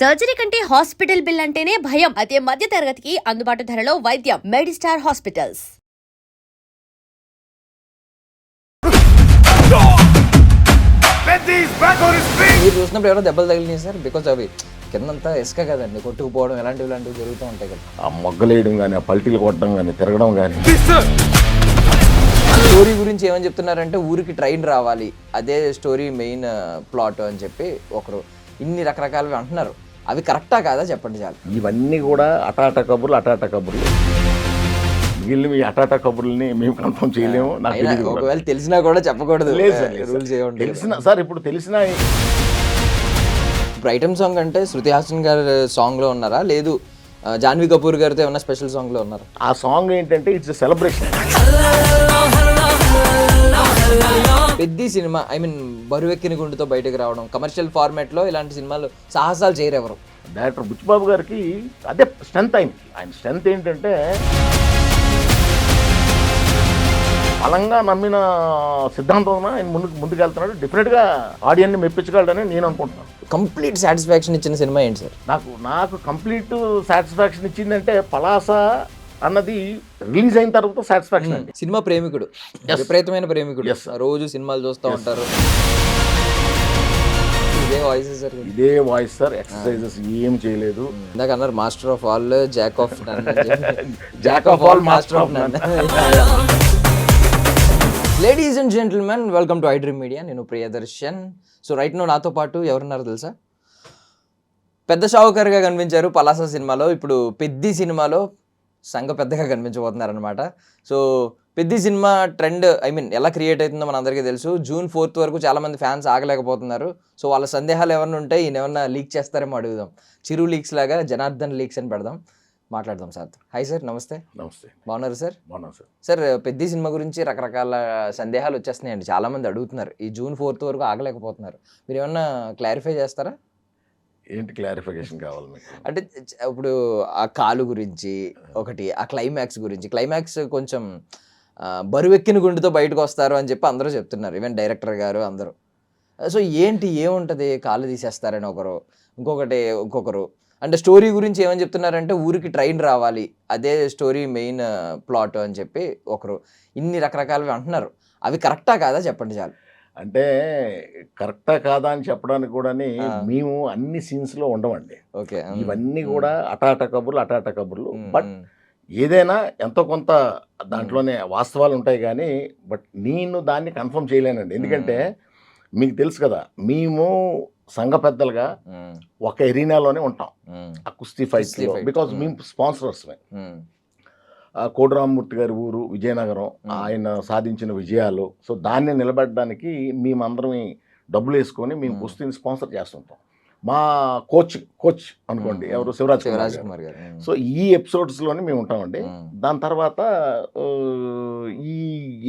Surgery కంటే hospital bill అంటేనే భయం. అదే మధ్య తరగతికి అందుబాటు ధరలో వైద్యం. Medistar hospitals. మీరు చూసినప్పుడు ఎవరో దెబ్బలు తగిలినాయి సార్? బికాజ్ అవి కిందంతా ఇసుక కదండి, కొట్టుకుపోవడం ఇలాంటివి జరుగుతూ ఉంటాయి కదా. ఆ మొగ్గలేయడం కానీ, ఆ పల్టీలు కొట్టడం కానీ, తిరగడం కానీ. స్టోరీ గురించి ఏమని చెప్తున్నారంటే ఊరికి ట్రైన్ రావాలి, అదే స్టోరీ మెయిన్ ప్లాట్ అని చెప్పి ఒకరు ఇన్ని రకరకాలుగా అంటున్నారు. అవి కరెక్టా కాదా చెప్పండి చాలు. ఇవన్నీ కూడా అటాట కబుర్లు. మిగిలిన మీ అటాట కబుర్లని మేము కన్ఫర్మ్ చేయలేము. నాకు తెలియదు. ఒకవేళ తెలిసినా కూడా చెప్పకూడదు. రూల్స్ ఏమంటాయి? తెలిసిన సార్, ఇప్పుడు తెలిసిన ఇప్పుడు ఐటమ్ సాంగ్ అంటే శృతి హాసన్ గారి సాంగ్లో ఉన్నారా, లేదు జాన్వీ కపూర్ గారితో ఏమన్నా స్పెషల్ సాంగ్లో ఉన్నారా? ఆ సాంగ్ ఏంటంటే ఇట్స్ సెలబ్రేషన్. పెద్ద సినిమా, ఐ మీన్ బరువెక్కిన గుండెతో బయటకు రావడం, కమర్షియల్ ఫార్మాట్లో ఇలాంటి సినిమాలు సాహసాలు చేయరు ఎవరు. డైరెక్టర్ బుచ్చిబాబు గారికి అదే స్ట్రెంత్ అయింది. ఆయన స్ట్రెంత్ ఏంటంటే బలంగా నమ్మిన సిద్ధాంతం ఆయన ముందుకు వెళ్తున్నాడు. డెఫినెట్గా ఆడియన్ని మెప్పించగలడని నేను అనుకుంటున్నాను. కంప్లీట్ సాటిస్ఫాక్షన్ ఇచ్చిన సినిమా ఏంటి సార్? నాకు కంప్లీట్ సాటిస్ఫాక్షన్ ఇచ్చిందంటే పలాస అన్నది రిలీజ్ అయిన తర్వాత సాటిస్ఫాక్షన్ అండి. సినిమా ప్రేమికుడు, విపరీతమైన ప్రేమికుడు, రోజు సినిమాలు చూస్తూ ఉంటారు. ఇదే వాయిస్ సార్, ఎక్సర్సైజెస్ ఏం చేయలేదు. ఇందాక అన్నారు master of all, jack of all, master of none. Ladies and gentlemen, welcome to iDream Media. నేను ప్రియదర్శన్. సో రైట్ నో నాతో పాటు ఎవరున్నారు తెలుసా? పెద్ద షావుకర్గా కనిపించారు పలాస సినిమాలో, ఇప్పుడు పెద్ది సినిమాలో సంఘ పెద్దగా కనిపించబోతున్నారు అనమాట. So Peddi cinema trend, I mean ఎలా క్రియేట్ అవుతుందో మన అందరికీ తెలుసు. June 4th వరకు చాలామంది ఫ్యాన్స్ ఆగలేకపోతున్నారు. సో వాళ్ళ సందేహాలు ఏమన్నా ఉంటే ఈయన ఏమన్నా లీక్ చేస్తారేమో అడుగుదాం. చిరు లీక్స్ లాగా జనార్దన్ లీక్స్ అని పెడదాం, మాట్లాడదాం సార్. హాయ్ సార్, నమస్తే. నమస్తే. బాగున్నారు సార్? బాగున్నాను సార్. సార్, పెద్ద సినిమా గురించి రకరకాల సందేహాలు వచ్చేస్తున్నాయండి, చాలామంది అడుగుతున్నారు. ఈ June 4th వరకు ఆగలేకపోతున్నారు. మీరు ఏమన్నా క్లారిఫై చేస్తారా? ఏంటి క్లారిఫికేషన్ కావాలి మీకు? అంటే ఇప్పుడు ఆ కాలు గురించి ఒకటి, ఆ క్లైమాక్స్ గురించి. క్లైమాక్స్ కొంచెం బరువెక్కిన గుండెతో బయటకు వస్తారు అని చెప్పి అందరూ చెప్తున్నారు, ఈవెన్ డైరెక్టర్ గారు అందరూ. సో ఏంటి, ఏముంటుంది, కాళ్ళు తీసేస్తారని ఒకరు, ఇంకొకరు అంటే స్టోరీ గురించి ఏమని చెప్తున్నారంటే ఊరికి ట్రైన్ రావాలి, అదే స్టోరీ మెయిన్ ప్లాట్ అని చెప్పి ఒకరు ఇన్ని రకరకాలుగా అంటున్నారు. అవి కరెక్టా కాదా చెప్పండి చాలు. అంటే కరెక్టా కాదా అని చెప్పడానికి కూడా మేము అన్ని సీన్స్ లో ఉండమండి. ఓకే, ఇవన్నీ కూడా అటాట కబుర్లు. బట్ ఏదైనా ఎంతో కొంత దాంట్లోనే వాస్తవాలు ఉంటాయి కానీ, బట్ నేను దాన్ని కన్ఫర్మ్ చేయలేనండి. ఎందుకంటే మీకు తెలుసు కదా, మేము సంఘ పెద్దలుగా ఒక ఎరీనాలోనే ఉంటాం, ఆ కుస్తీ ఫైట్ లో. బికాజ్ మేము స్పాన్సరర్స్. కోడిరామమూర్తి గారి ఊరు విజయనగరం, ఆయన సాధించిన విజయాలు. సో దాన్ని నిలబెట్టడానికి మేమందరం డబ్బులు వేసుకొని మేము కుస్తీని స్పాన్సర్ చేస్తుంటాం. మా కోచ్ అనుకోండి ఎవరు, శివరాజ్ కుమార్ గారు. సో ఈ ఎపిసోడ్స్లోనే మేము ఉంటామండి. దాని తర్వాత ఈ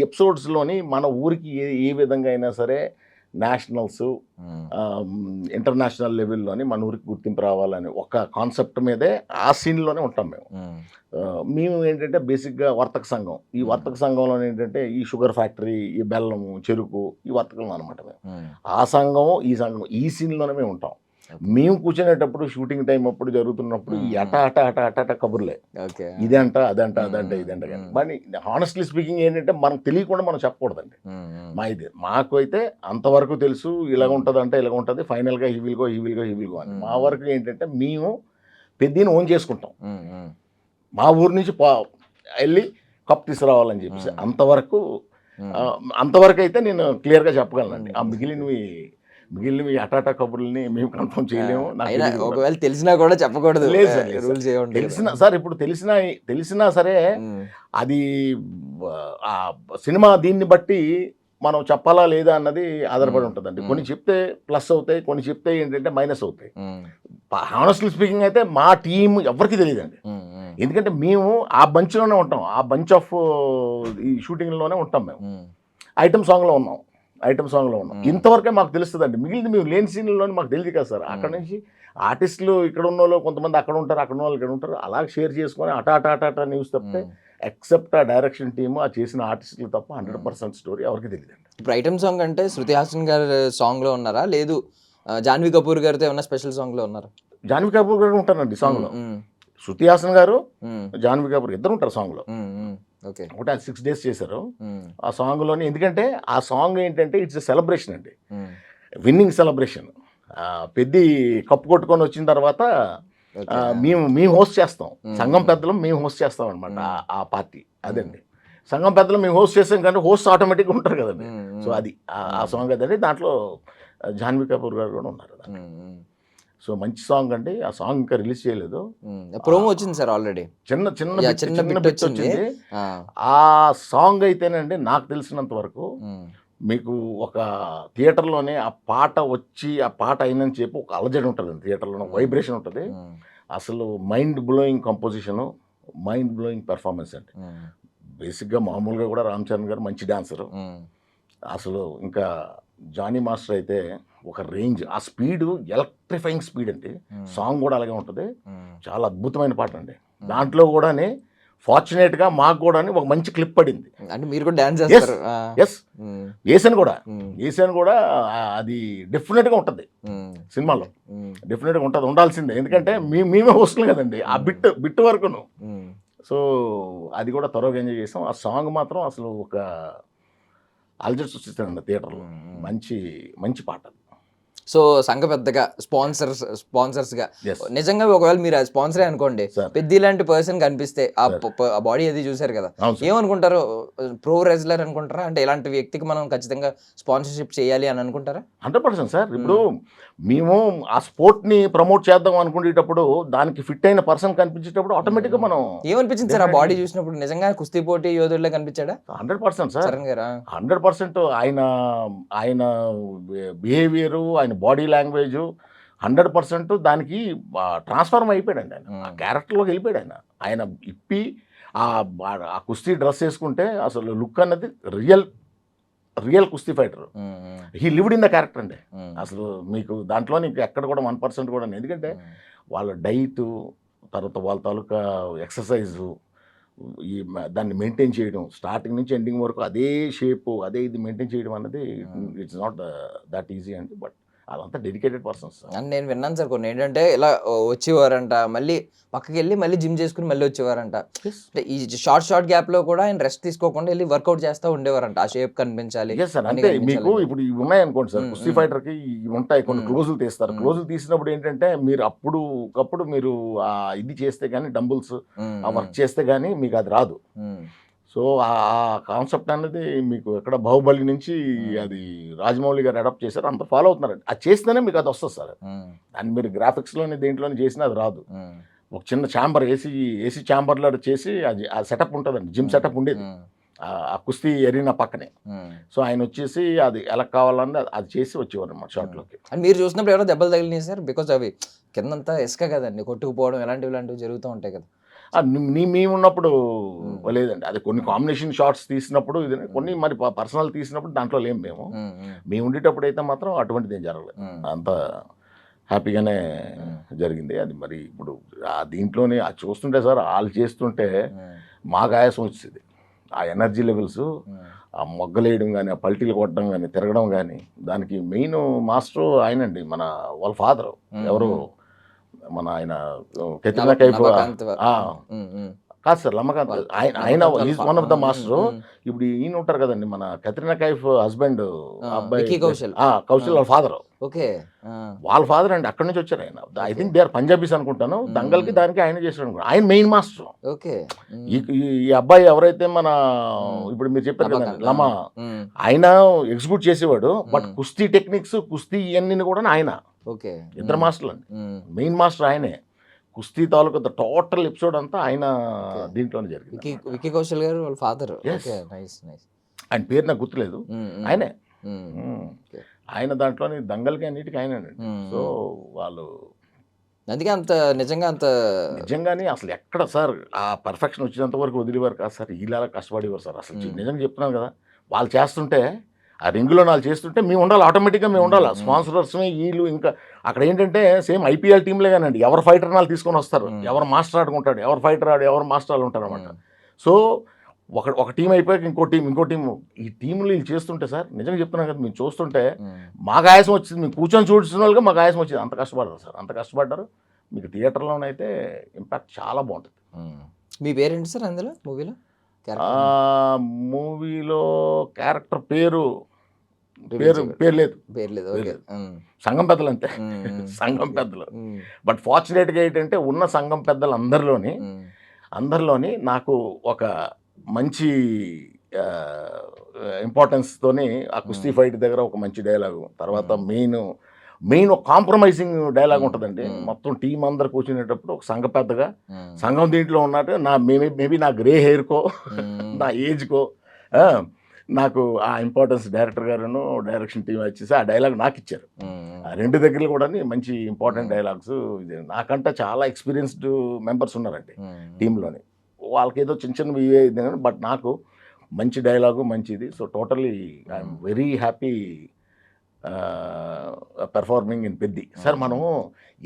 ఎపిసోడ్స్లోని మన ఊరికి ఏ విధంగా అయినా సరే నేషనల్స్, ఇంటర్నేషనల్ లెవెల్లోని మన ఊరికి గుర్తింపు రావాలని ఒక కాన్సెప్ట్ మీదే ఆ సీన్లోనే ఉంటాం మేము. మేము ఏంటంటే బేసిక్గా వర్తక సంఘం. ఈ వర్తక సంఘంలో ఏంటంటే ఈ షుగర్ ఫ్యాక్టరీ, ఈ బెల్లము, చెరుకు, ఈ వర్తకం అనమాట మేము. ఆ సంఘం ఈ సీన్లోనే మేము ఉంటాం. మేము కూర్చునేటప్పుడు షూటింగ్ టైం అప్పుడు జరుగుతున్నప్పుడు ఈ అట కబుర్లే, ఇదంట అదంట ఇదంట. కానీ మరి హానెస్ట్లీ స్పీకింగ్ ఏంటంటే మనకు తెలియకుండా మనం చెప్పకూడదండి. మాకు అయితే అంతవరకు తెలుసు, ఇలాగ ఉంటుందంటే ఇలాగ ఉంటుంది, ఫైనల్గా హీ విల్ గో అని. మా వరకు ఏంటంటే మేము పెద్దని ఓన్ చేసుకుంటాం. మా ఊరు నుంచి వెళ్ళి కప్ తీసుకురావాలని చెప్పేసి అంతవరకు అయితే నేను క్లియర్గా చెప్పగలనండి. ఆ మిగిలినవి అటాట కబుర్లని మేము కన్ఫర్మ్ చేయలేము. ఒకవేళ తెలిసినా కూడా చెప్పకూడదు. తెలిసిన సార్, ఇప్పుడు తెలిసినా సరే అది ఆ సినిమా దీన్ని బట్టి మనం చెప్పాలా లేదా అన్నది ఆధారపడి ఉంటుందండి. కొన్ని చెప్తే ప్లస్ అవుతాయి, కొన్ని చెప్తే ఏంటంటే మైనస్ అవుతాయి. హానెస్ట్లీ స్పీకింగ్ అయితే మా టీం ఎవరికి తెలియదండి. ఎందుకంటే మేము ఆ బంచ్లోనే ఉంటాం, ఆ బంచ్ ఆఫ్ ఈ షూటింగ్లోనే ఉంటాం. మేము ఐటమ్ సాంగ్లో ఉన్నాం. ఇంతవరకే మాకు తెలుస్తుందండి. మిగిలింది మేము లేని సీన్లోనే మాకు తెలియదు కదా సార్. అక్కడ నుంచి ఆర్టిస్టులు ఇక్కడ ఉన్న వాళ్ళు కొంతమంది అక్కడ ఉంటారు, అక్కడ ఉన్న వాళ్ళు ఇక్కడ ఉంటారు, అలా షేర్ చేసుకొని అటాట న్యూస్ తప్పితే ఎక్సెప్ట్ ఆ డైరెక్షన్ టీము, ఆ చేసిన ఆర్టిస్టులు తప్ప 100% స్టోరీ ఎవరికి తెలియదండి. ఇప్పుడు ఐటమ్ సాంగ్ అంటే శృతి హాసన్ గారి సాంగ్లో ఉన్నారా, లేదు జాన్వీ కపూర్ గారితో ఏమన్నా స్పెషల్ సాంగ్లో ఉన్నారా? జాన్వీ కపూర్ గారు ఉంటారండి సాంగ్లో. శృతి హాసన్ గారు జాన్వీ కపూర్ ఇద్దరు ఉంటారు సాంగ్లో. ఓకే. ఒకటి అది 6 days చేశారు ఆ సాంగ్లోని. ఎందుకంటే ఆ సాంగ్ ఏంటంటే ఇట్స్ ఎ సెలబ్రేషన్ అండి, విన్నింగ్ సెలబ్రేషన్. పెద్ది కప్పు కొట్టుకొని వచ్చిన తర్వాత మేము హోస్ట్ చేస్తాం, సంఘం పెద్దలు మేము హోస్ట్ చేస్తాం అనమాట ఆ పార్టీ. అదండి సంఘం పెద్దలు మేము హోస్ట్ చేస్తాం, కానీ హోస్ట్ ఆటోమేటిక్గా ఉంటారు కదండి. సో అది ఆ సాంగ్ అదండి. దాంట్లో జాన్వీ కపూర్ గారు కూడా ఉన్నారు. సో మంచి సాంగ్ అండి. ఆ సాంగ్ ఇంకా రిలీజ్ చేయలేదు, ప్రోమో వచ్చింది సార్ ఆల్రెడీ, చిన్న బిట్ వచ్చింది. ఆ సాంగ్ అయితేనండి నాకు తెలిసినంత వరకు మీకు ఒక థియేటర్లోనే ఆ పాట వచ్చి ఆ పాట అయినని చెప్పి ఒక అలజడి ఉంటుంది థియేటర్లో, వైబ్రేషన్ ఉంటుంది. అసలు mind blowing composition, mind blowing performance అండి. బేసిక్గా మామూలుగా కూడా రామ్ చరణ్ గారు మంచి డాన్సరు. అసలు ఇంకా జానీ మాస్టర్ అయితే ఒక రేంజ్, ఆ స్పీడ్ ఎలక్ట్రిఫైయింగ్ స్పీడ్ అండి. సాంగ్ కూడా అలాగే ఉంటుంది, చాలా అద్భుతమైన పాట అండి. దాంట్లో కూడా ఫార్చునేట్గా మాకు కూడా ఒక మంచి క్లిప్ పడింది. అంటే మీరు కూడా డాన్స్ చేస్తారు? ఎస్, వేసాను కూడా. అది డెఫినెట్గా ఉంటుంది సినిమాలో, డెఫినెట్గా ఉంటుంది, ఉండాల్సిందే. ఎందుకంటే మేమే వస్తున్నాం కదండి ఆ బిట్ వరకును. సో అది కూడా త్వరగా ఎంజాయ్ చేసాం. ఆ సాంగ్ మాత్రం అసలు ఒక అల్జడి సృష్టిస్తానండి థియేటర్లో. మంచి పాట. సో సంఘ పెద్దగా స్పాన్సర్స్గా నిజంగా ఒకవేళ మీరు స్పాన్సరే అనుకోండి, పెద్ద ఇలాంటి పర్సన్ కనిపిస్తే ఆ బాడీ అది చూసారు కదా, ఏమనుకుంటారు? ప్రో రెజ్లర్ అనుకుంటారా? అంటే ఇలాంటి వ్యక్తికి మనం ఖచ్చితంగా స్పాన్సర్షిప్ చేయాలి అని అనుకుంటారా? 100% సార్. ఇప్పుడు మేము ఆ స్పోర్ట్ని ప్రమోట్ చేద్దాం అనుకునేటప్పుడు దానికి ఫిట్ అయిన పర్సన్ కనిపించేటప్పుడు ఆటోమేటిక్గా మనం ఏమనిపించింది సార్ ఆ బాడీ చూసినప్పుడు? నిజంగా కుస్తీ పోటీ యోధుల్లో కనిపించాడా? 100% సార్, చరణ్ గారా? 100%. ఆయన బిహేవియరు, ఆయన బాడీ లాంగ్వేజ్ 100% దానికి ట్రాన్స్ఫార్మ్ అయిపోయాడండి. ఆయన ఆ క్యారెక్టర్లోకి వెళ్ళిపోయాడు. ఆయన ఇప్పి ఆ కుస్తీ డ్రెస్ వేసుకుంటే అసలు లుక్ అన్నది రియల్ కుస్తీ fighter. He lived in the character అండి. అసలు మీకు దాంట్లో నీకు ఎక్కడ కూడా 1% కూడా. ఎందుకంటే వాళ్ళ డైటు, తర్వాత వాళ్ళ తాలూకా ఎక్సర్సైజు, దాన్ని మెయింటైన్ చేయడం, స్టార్టింగ్ నుంచి ఎండింగ్ వరకు అదే షేపు, అదే ఇది మెయింటైన్ చేయడం అన్నది ఇట్స్ నాట్ దట్ ఈజీ అండి. బట్ అదంతా డెడికేటెడ్ పర్సన్స్. అని నేను విన్నాను సార్ కొన్ని, ఏంటంటే ఇలా వచ్చేవారంట, మళ్ళీ పక్కకి వెళ్ళి మళ్ళీ జిమ్ చేసుకుని మళ్ళీ వచ్చేవారంట. అంటే ఈ షార్ట్ గ్యాప్లో కూడా ఆయన రెస్ట్ తీసుకోకుండా వెళ్ళి వర్కౌట్ చేస్తూ ఉండేవారంట, ఆ షేప్ కనిపించాలి. సార్ అంటే మీకు ఇప్పుడు ఇవి ఉన్నాయనుకోండి సార్, కుస్తీ ఫైటర్కి ఇవి ఉంటాయి, కొన్ని క్లోజులు తీస్తారు. క్లోజులు తీసినప్పుడు ఏంటంటే మీరు అప్పుడు మీరు ఇది చేస్తే కానీ, డంబుల్స్ ఆ వర్క్ చేస్తే కానీ మీకు అది రాదు. సో ఆ కాన్సెప్ట్ అనేది మీకు ఎక్కడ బాహుబలి నుంచి అది రాజమౌళి గారు అడాప్ట్ చేశారు, అంత ఫాలో అవుతున్నారండి. అది చేస్తేనే మీకు అది వస్తుంది సార్. దాన్ని మీరు గ్రాఫిక్స్లోని దేంట్లోనే చేసినా అది రాదు. ఒక చిన్న ఛాంబర్ ఏసీ ఛాంబర్లో చేసి అది ఆ సెటప్ ఉంటుందండి, జిమ్ సెటప్ ఉండేది ఆ కుస్తీ ఎరీనా పక్కనే. సో ఆయన వచ్చేసి అది ఎలా కావాలన్నా అది చేసి వచ్చేవారు అన్నమాట షార్ట్లోకి. అని మీరు చూసినప్పుడు ఎవరో దెబ్బలు తగిలినాయి సార్? బికాజ్ అవి కిందంతా ఇసుక కదండి, కొట్టుకుపోవడం ఇలాంటివి జరుగుతూ ఉంటాయి కదా. మేము ఉన్నప్పుడు లేదండి, అది కొన్ని కాంబినేషన్ షాట్స్ తీసినప్పుడు, ఇది కొన్ని మరి పర్సనల్ తీసినప్పుడు దాంట్లో లేము. మేము ఉండేటప్పుడు అయితే మాత్రం అటువంటిది ఏం జరగలేదు, అంత హ్యాపీగానే జరిగింది. అది మరి ఇప్పుడు దీంట్లోనే అది చూస్తుంటే సార్, వాళ్ళు చేస్తుంటే మాకు ఆయాసం వచ్చేది. ఆ ఎనర్జీ లెవెల్స్, ఆ మొగ్గలేయడం కానీ, ఆ పల్టీలు కొట్టడం కానీ, తిరగడం కానీ, దానికి మెయిన్ మాస్టర్ ఆయనండి, వాళ్ళ ఫాదర్ ఎవరు, మన ఆయన కెత్రినా కైఫ్ కాదు సార్, లమ్మకాంత్. ఆయన is one of the master. ఇప్పుడు ఈయన ఉంటారు కదండి, మన కెత్రినా కైఫ్ హస్బెండ్ అబ్బాయి కౌశల్ వాళ్ళ ఫాదర్. ఓకే, వాళ్ళ ఫాదర్ అండి, అక్కడి నుంచి వచ్చారు ఆయన. I think they are Punjabis అనుకుంటాను. దంగల్కి దానికి ఆయన చేశాడు అనుకుంటాను, ఆయన మెయిన్ మాస్టర్. ఓకే, ఈ అబ్బాయి ఎవరైతే ఇప్పుడు మీరు చెప్పారు కదండి లమా, ఆయన ఎగ్జిక్యూట్ చేసేవాడు. బట్ కుస్తీ టెక్నిక్స్, కుస్తీ ఇవన్నీ కూడా ఆయన. ఓకే, ఇద్దరు మాస్టర్లు అండి, మెయిన్ మాస్టర్ ఆయనే. కుస్తీ తాలూకా టోటల్ ఎపిసోడ్ అంతా ఆయన దీంట్లోనే జరిగింది. విక్కీ కౌశల్ గారు వాళ్ళ ఫాదర్. ఆయన పేరు నాకు గుర్తులేదు, ఆయనే. ఆయన దాంట్లోని దంగల్కి అన్నిటికీ ఆయనండి. సో వాళ్ళు అందుకే నిజంగానే అసలు ఎక్కడ సార్ ఆ పర్ఫెక్షన్ వచ్చినంత వరకు వదిలేవారు కాదు సార్, ఇలా కష్టపడేవారు సార్. అసలు నిజంగా చెప్తున్నాను కదా, వాళ్ళు చేస్తుంటే ఆ రింగులో వాళ్ళు చేస్తుంటే మేము ఉండాలి, ఆటోమేటిక్గా మేము ఉండాలి. స్పాన్సరర్స్ వీళ్ళు ఇంకా అక్కడ ఏంటంటే సేమ్ ఐపీఎల్ టీంలే కానండి, ఎవరు ఫైటర్ వాళ్ళు తీసుకొని వస్తారు, ఎవరు మాస్టర్ ఆడుకుంటాడు, ఎవరు ఫైటర్ ఎవరు మాస్టర్ ఉంటారు అనమాట. సో ఒక టీం అయిపోయాక ఇంకో టీం ఈ టీంలు వీళ్ళు చేస్తుంటే సార్, నిజంగా చెప్తున్నాను కదా, మేము చూస్తుంటే మాకు ఆయాసం వచ్చింది. మేము కూర్చొని చూస్తున్న వాళ్ళగా మాకు ఆయాసం వచ్చింది. అంత కష్టపడ్డారు సార్, అంత కష్టపడ్డారు. మీకు థియేటర్లోనైతే ఇంపాక్ట్ చాలా బాగుంటుంది. మీ పేరేంటి సార్ అందులో మూవీలో? మూవీలో క్యారెక్టర్ పేరు పేరు లేదు. లేదు. ఓకే. సంఘం పెద్దలు అంతే. సంఘం పెద్దలు. బట్ ఫార్చునేట్గా ఏంటంటే ఉన్న సంఘం పెద్దలు అందరిలోని నాకు ఒక మంచి ఇంపార్టెన్స్తోని ఆ కుస్తీ ఫైట్ దగ్గర ఒక మంచి డైలాగు, తర్వాత మెయిన్ ఒక కాంప్రమైజింగ్ డైలాగ్ ఉంటుందండి. మొత్తం టీం అందరు కూర్చునేటప్పుడు ఒక సంఘ పెద్దగా సంఘం దీంట్లో ఉన్నట్టు మేబీ నా గ్రే హెయిర్కో నా ఏజ్కో నాకు ఆ ఇంపార్టెన్స్ డైరెక్టర్ గారును డైరెక్షన్ టీం వచ్చేసి ఆ డైలాగ్ నాకు ఇచ్చారు. ఆ రెండు దగ్గరలో కూడా మంచి ఇంపార్టెంట్ డైలాగ్స్. ఇది నాకంటే చాలా ఎక్స్పీరియన్స్డ్ మెంబర్స్ ఉన్నారండి టీంలోని. వాళ్ళకి ఏదో చిన్న చిన్నవి ఇవే, బట్ నాకు మంచి డైలాగు మంచిది. So totally I'm very happy performing in Peddi. Sir మనము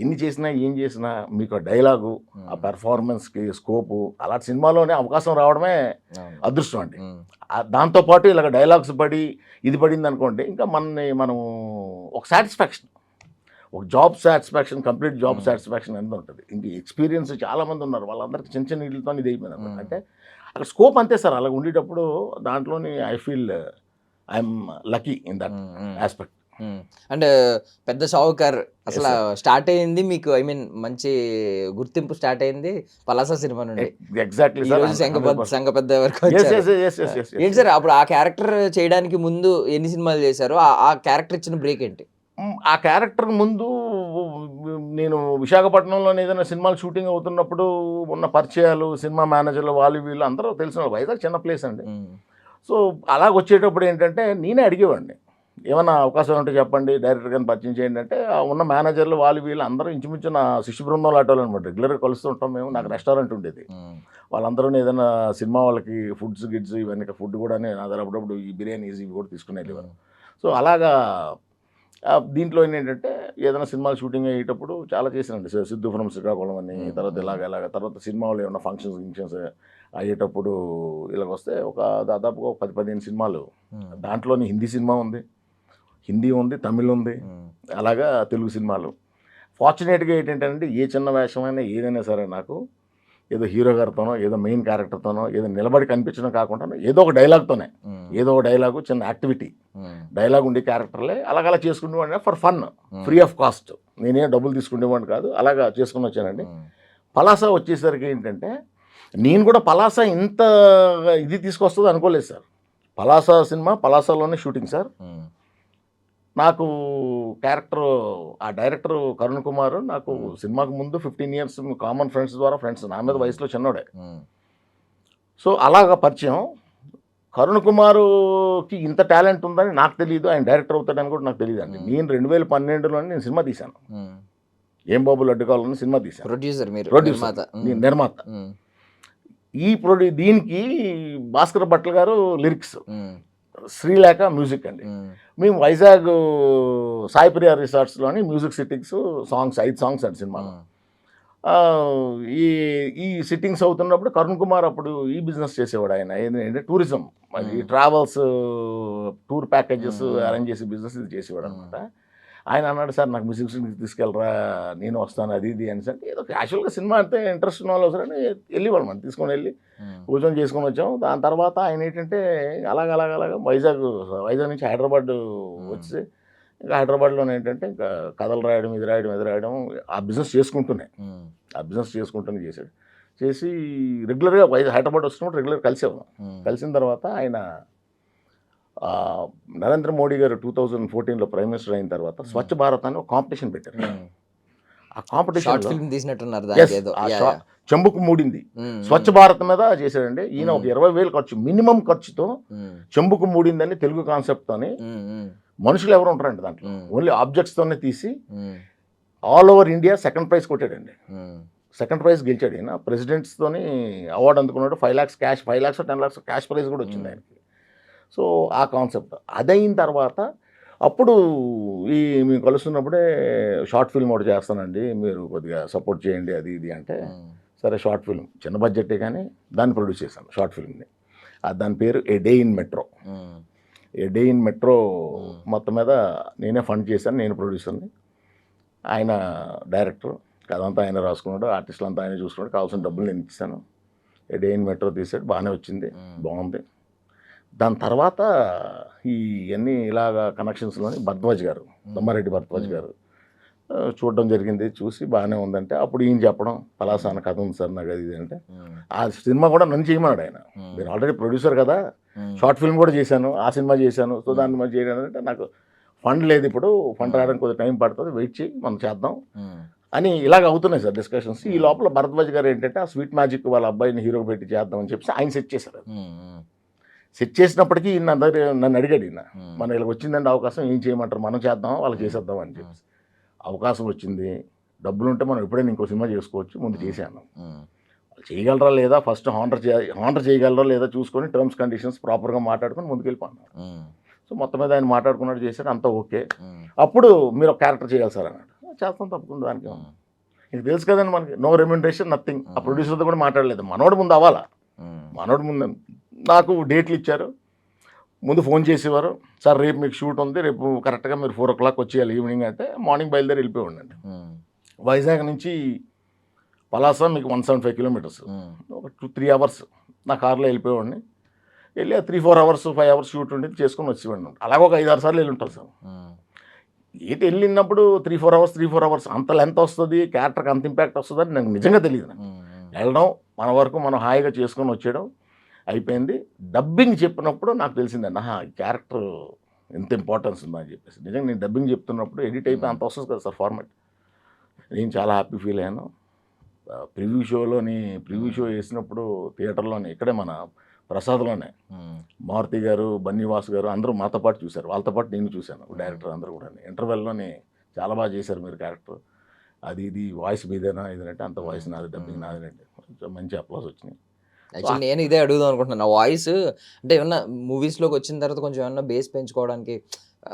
ఎన్ని చేసినా ఏం చేసినా మీకు డైలాగు ఆ పెర్ఫార్మెన్స్కి స్కోపు అలాంటి సినిమాలోనే అవకాశం రావడమే అదృష్టం అండి. దాంతోపాటు ఇలాగ డైలాగ్స్ పడి ఇది పడింది అనుకోండి, ఇంకా మనం ఒక సాటిస్ఫాక్షన్, ఒక job satisfaction, complete job satisfaction ఎంత ఉంటుంది. ఇంక ఎక్స్పీరియన్స్ చాలామంది ఉన్నారు, వాళ్ళందరికీ చిన్న చిన్న వీటితో ఇది అయిపోయింది. అంటే అక్కడ స్కోప్ అంతే సార్. అలా ఉండేటప్పుడు దాంట్లోని I feel I'm lucky in that aspect. And పెద్ద షావుకార్ అసలు స్టార్ట్ అయ్యింది మీకు, ఐ మీన్ మంచి గుర్తింపు స్టార్ట్ అయింది పలాస సినిమా నుండి. ఎగ్జాక్ట్లీ సంఘ పెద్ద వరకు ఏంటి సార్ అప్పుడు ఆ క్యారెక్టర్ చేయడానికి ముందు ఎన్ని సినిమాలు చేశారు? ఆ క్యారెక్టర్ ఇచ్చిన బ్రేక్ ఏంటి? ఆ క్యారెక్టర్ ముందు నేను విశాఖపట్నంలో ఏదైనా సినిమాలు షూటింగ్ అవుతున్నప్పుడు ఉన్న పరిచయాలు, సినిమా మేనేజర్లు, వాళ్ళు వీళ్ళు అందరూ తెలిసిన. వైజాగ్ చిన్న ప్లేస్ అండి. సో అలాగ వచ్చేటప్పుడు ఏంటంటే నేనే అడిగేవాడిని, ఏమన్నా అవకాశం ఉంటే చెప్పండి, డైరెక్టర్ గారిని పరిచయం చేయండి అంటే ఉన్న మేనేజర్లు వాళ్ళు వీళ్ళు అందరూ ఇంచుమించు నా శిష్య బృందంలో ఆటోలు అనమాట. రెగ్యులర్గా కలుస్తుంటాం మేము. నాకు రెస్టారెంట్ ఉండేది. వాళ్ళందరూ ఏదైనా సినిమా వాళ్ళకి ఫుడ్స్ గిడ్స్ ఇవన్నీ, ఫుడ్ కూడా నా దగ్గర అప్పుడప్పుడు ఈ బిర్యానీస్ ఇవి కూడా తీసుకుని వెళ్ళేవారు. సో అలాగా దీంట్లో ఏంటంటే ఏదైనా సినిమాలు షూటింగ్ అయ్యేటప్పుడు చాలా చేశానండి. సిద్ధు ఫ్రమ్ శ్రీకాకుళం అని, తర్వాత ఇలాగ తర్వాత సినిమా వాళ్ళు ఏమన్నా ఫంక్షన్స్ అయ్యేటప్పుడు ఇలాగ వస్తే ఒక దాదాపుగా 10-15 సినిమాలు. దాంట్లోని హిందీ సినిమా ఉంది, హిందీ ఉంది, తమిళ్ ఉంది, అలాగా తెలుగు సినిమాలు. ఫార్చునేట్గా ఏంటంటే ఏ చిన్న వేషమైనా ఏదైనా సరే నాకు ఏదో హీరో గారితోనో ఏదో మెయిన్ క్యారెక్టర్తోనో ఏదో నిలబడి కనిపించడం కాకుండా ఏదో ఒక డైలాగ్తోనే, ఏదో ఒక డైలాగు, చిన్న యాక్టివిటీ డైలాగ్ ఉండే క్యారెక్టర్లే అలాగలా చేసుకునేవాడిని for fun, free of cost. నేనేం డబ్బులు తీసుకునేవాడిని కాదు, అలాగా చేసుకుని వచ్చానండి. పలాస వచ్చేసరికి ఏంటంటే నేను కూడా పలాస ఇంత ఇది తీసుకొస్తుంది అనుకోలేదు సార్. పలాస సినిమా పలాసలోనే షూటింగ్ సార్. నాకు క్యారెక్టర్ ఆ డైరెక్టర్ కరుణ్ కుమార్ నాకు సినిమాకు ముందు 15 years కామన్ ఫ్రెండ్స్ ద్వారా ఫ్రెండ్స్, నా మీద వయసులో చిన్నోడే. సో అలాగా పరిచయం. కరుణ్ కుమార్కి ఇంత టాలెంట్ ఉందని నాకు తెలియదు, ఆయన డైరెక్టర్ అవుతాడని కూడా నాకు తెలియదు అండి. నేను 2012లోనే నేను సినిమా తీశాను, ఏం బాబు లడ్డు కావాలని సినిమా తీశాను. ప్రొడ్యూసర్, నేను నిర్మాత. దీనికి భాస్కర్ భట్ల గారు లిరిక్స్, శ్రీలేఖ మ్యూజిక్ అండి. మేము వైజాగ్ సాయిప్రియ రిసార్ట్స్లోని మ్యూజిక్ సిట్టింగ్స్, సాంగ్స్ 5 songs అండి సినిమాలో. ఈ సిట్టింగ్స్ అవుతున్నప్పుడు కరుణ్ కుమార్ అప్పుడు ఈ బిజినెస్ చేసేవాడు. ఆయన ఏంటంటే టూరిజం, ఈ ట్రావెల్స్, టూర్ ప్యాకేజెస్ అరేంజ్ చేసే బిజినెస్ ఇది చేసేవాడు అనమాట. ఆయన అన్నాడు, సార్ నాకు మ్యూజిక్ తీసుకెళ్ళరా, నేను వస్తాను అది ఇది అని. అంటే ఏదో క్యాజువల్గా సినిమా అంటే ఇంట్రెస్ట్ ఉన్న వాళ్ళు వస్తారని వెళ్ళేవాడు. మనం తీసుకొని వెళ్ళి కూర్చొని చేసుకొని వచ్చాం. దాని తర్వాత ఆయన ఏంటంటే అలాగ వైజాగ్ నుంచి హైదరాబాద్ వచ్చి, ఇంకా హైదరాబాద్లోనే ఏంటంటే ఇంకా కథలు రాయడం, ఇది రాయడం ఆ బిజినెస్ చేసుకుంటూనే చేశాడు. చేసి రెగ్యులర్గా హైదరాబాద్ వస్తున్నప్పుడు రెగ్యులర్గా కలిసేవాళ్ళం. కలిసిన తర్వాత ఆయన నరేంద్ర మోడీ గారు 2014లో ప్రైమ్ మినిస్టర్ అయిన తర్వాత స్వచ్ఛ భారత్ అని ఒక కాంపిటీషన్ పెట్టారు. ఆ కాంపిటీషన్ చెంబుకు మూడింది స్వచ్ఛ భారత్ మీద చేశాడండి ఈయన. ఒక 20,000 ఖర్చు, మినిమం ఖర్చుతో చెంబుకు మూడిందని తెలుగు కాన్సెప్ట్తోని. మనుషులు ఎవరు ఉంటారండి దాంట్లో, ఓన్లీ ఆబ్జెక్ట్స్తోనే తీసి all over India second prize కొట్టాడండి. సెకండ్ ప్రైజ్ గెలిచాడు ఈయన. ప్రెసిడెంట్స్తోని అవార్డు అందుకున్నాడు. 5 lakhs క్యాష్, 5 lakhs 10 lakhs క్యాష్ ప్రైజ్ కూడా వచ్చింది ఆయనకి. సో ఆ కాన్సెప్ట్ అదైన తర్వాత అప్పుడు మేము కలుస్తున్నప్పుడే షార్ట్ ఫిల్మ్ ఒకటి చేస్తానండి, మీరు కొద్దిగా సపోర్ట్ చేయండి అది ఇది అంటే, సరే షార్ట్ ఫిల్మ్ చిన్న బడ్జెటే కానీ దాన్ని ప్రొడ్యూస్ చేశాను షార్ట్ ఫిల్మ్ని. దాని పేరు a day in metro. A day in metro మొత్తం మీద నేనే ఫండ్ చేశాను, నేను ప్రొడ్యూసర్ని, ఆయన డైరెక్టర్. కథ అంతా ఆయన రాసుకున్నాడు, ఆర్టిస్టులు అంతా ఆయన చూసుకున్నాడు, కావాల్సిన డబ్బులు నేను ఇచ్చాను. డే ఇన్ మెట్రో తీసాడు, బాగానే వచ్చింది, బాగుంది. దాని తర్వాత ఇవన్నీ ఇలాగా కనెక్షన్స్లోని భరద్వాజ్ గారు, దమ్మారెడ్డి భరద్వాజ్ గారు చూడడం జరిగింది. చూసి బాగానే ఉందంటే అప్పుడు ఈయన చెప్పడం, పలాసాన కథ ఉంది సార్ నాకు అది ఇది అంటే, ఆ సినిమా కూడా నన్ను చేయమన్నాడు ఆయన. మీరు ఆల్రెడీ ప్రొడ్యూసర్ కదా, షార్ట్ ఫిల్మ్ కూడా చేశాను, ఆ సినిమా చేశాను, సో దాన్ని మనం చేయడానికి నాకు ఫండ్ లేదు, ఇప్పుడు ఫండ్ రావడానికి కొద్దిగా టైం పడుతుంది, వెయిట్ చేయి మనం చేద్దాం అని ఇలాగ అవుతున్నాయి సార్ డిస్కషన్స్. ఈ లోపల భరద్వాజ్ గారు ఏంటంటే ఆ స్వీట్ మ్యాజిక్ వాళ్ళ అబ్బాయిని హీరోకి పెట్టి చేద్దామని చెప్పి ఆయన సెట్ చేశారు. సెట్ చేసినప్పటికీ ఈయన నన్ను అడిగాడు, ఈయన మన ఇలా వచ్చిందండి అవకాశం, ఏం చేయమంటారు, మనం చేద్దాం వాళ్ళకి చేసేద్దాం అని చెప్పి. అవకాశం వచ్చింది, డబ్బులు ఉంటే మనం ఎప్పుడైనా ఇంకో సినిమా చేసుకోవచ్చు, ముందు చేశాను. వాళ్ళు చేయగలరా లేదా, ఫస్ట్ హానర్ చేయగలరా లేదా చూసుకొని టర్మ్స్ కండిషన్స్ ప్రాపర్గా మాట్లాడుకొని ముందుకు వెళ్ళిపోన్నారు. సో మొత్తం మీద ఆయన మాట్లాడుకున్నాడు, చేశాడు, అంతా ఓకే. అప్పుడు మీరు ఒక క్యారెక్టర్ చేయాలి సార్ అన్నాడు. చేస్తాం తప్పకుండా, దానికి ఇది తెలుసు కదండి మనకి, నో రెమ్యూనరేషన్ నథింగ్. ఆ ప్రొడ్యూసర్తో కూడా మాట్లాడలేదు, మనోడు ముందు అవ్వాలా, మనోడు ముందు. నాకు డేట్లు ఇచ్చారు, ముందు ఫోన్ చేసేవారు, సార్ రేపు మీకు షూట్ ఉంది, రేపు కరెక్ట్గా మీరు 4 o'clock వచ్చేయాలి ఈవినింగ్ అంటే, మార్నింగ్ బయలుదేరి వెళ్ళిపోయిండి. వైజాగ్ నుంచి పలాస మీకు 175 kilometers, ఒక 2-3 hours నా కార్లో వెళ్ళిపోయేవాడిని. వెళ్ళి 3-4 hours 5 hours షూట్ ఉండేది, చేసుకొని వచ్చేవాడిని. అలాగే ఒక 5-6 సార్లు వెళ్ళి ఉంటాను సార్. ఏంటి వెళ్ళినప్పుడు 3-4 hours అంత లెంత్ వస్తుంది, క్యారెక్టర్కి అంత ఇంపాక్ట్ వస్తుందని నాకు నిజంగా తెలియదు. వెళ్ళడం మన వరకు మనం హాయిగా చేసుకొని వచ్చేయడం అయిపోయింది. డబ్బింగ్ చెప్పినప్పుడు నాకు తెలిసిందండి, ఈ క్యారెక్టర్ ఎంత ఇంపార్టెన్స్ ఉందని చెప్పేసి. నిజంగా నేను డబ్బింగ్ చెప్తున్నప్పుడు ఎడిట్ అయిపోయి అంత వస్తుంది కదా సార్ ఫార్మాట్. నేను చాలా హ్యాపీ ఫీల్ అయ్యాను. ప్రివ్యూ షో వేసినప్పుడు థియేటర్లోనే, ఇక్కడే మన ప్రసాద్లోనే మారుతి గారు, బన్నీవాస్ గారు అందరూ మాతో పాటు చూశారు, వాళ్ళతో పాటు నేను చూశాను, డైరెక్టర్ అందరూ కూడా. ఇంటర్వెల్లోనే చాలా బాగా చేశారు మీరు క్యారెక్టర్, అది ఇది వాయిస్ మీదేనా ఇదంటే, అంత వాయిస్ నాది, డబ్బింగ్ నాదేనండి. మంచి అప్లాస్ వచ్చినాయి. యాక్చువల్లీ నేను ఇదే అడుగుదాం అనుకుంటున్నాను, నా వాయిస్ అంటే ఏమన్నా మూవీస్లోకి వచ్చిన తర్వాత కొంచెం ఏమన్నా బేస్ పెంచుకోవడానికి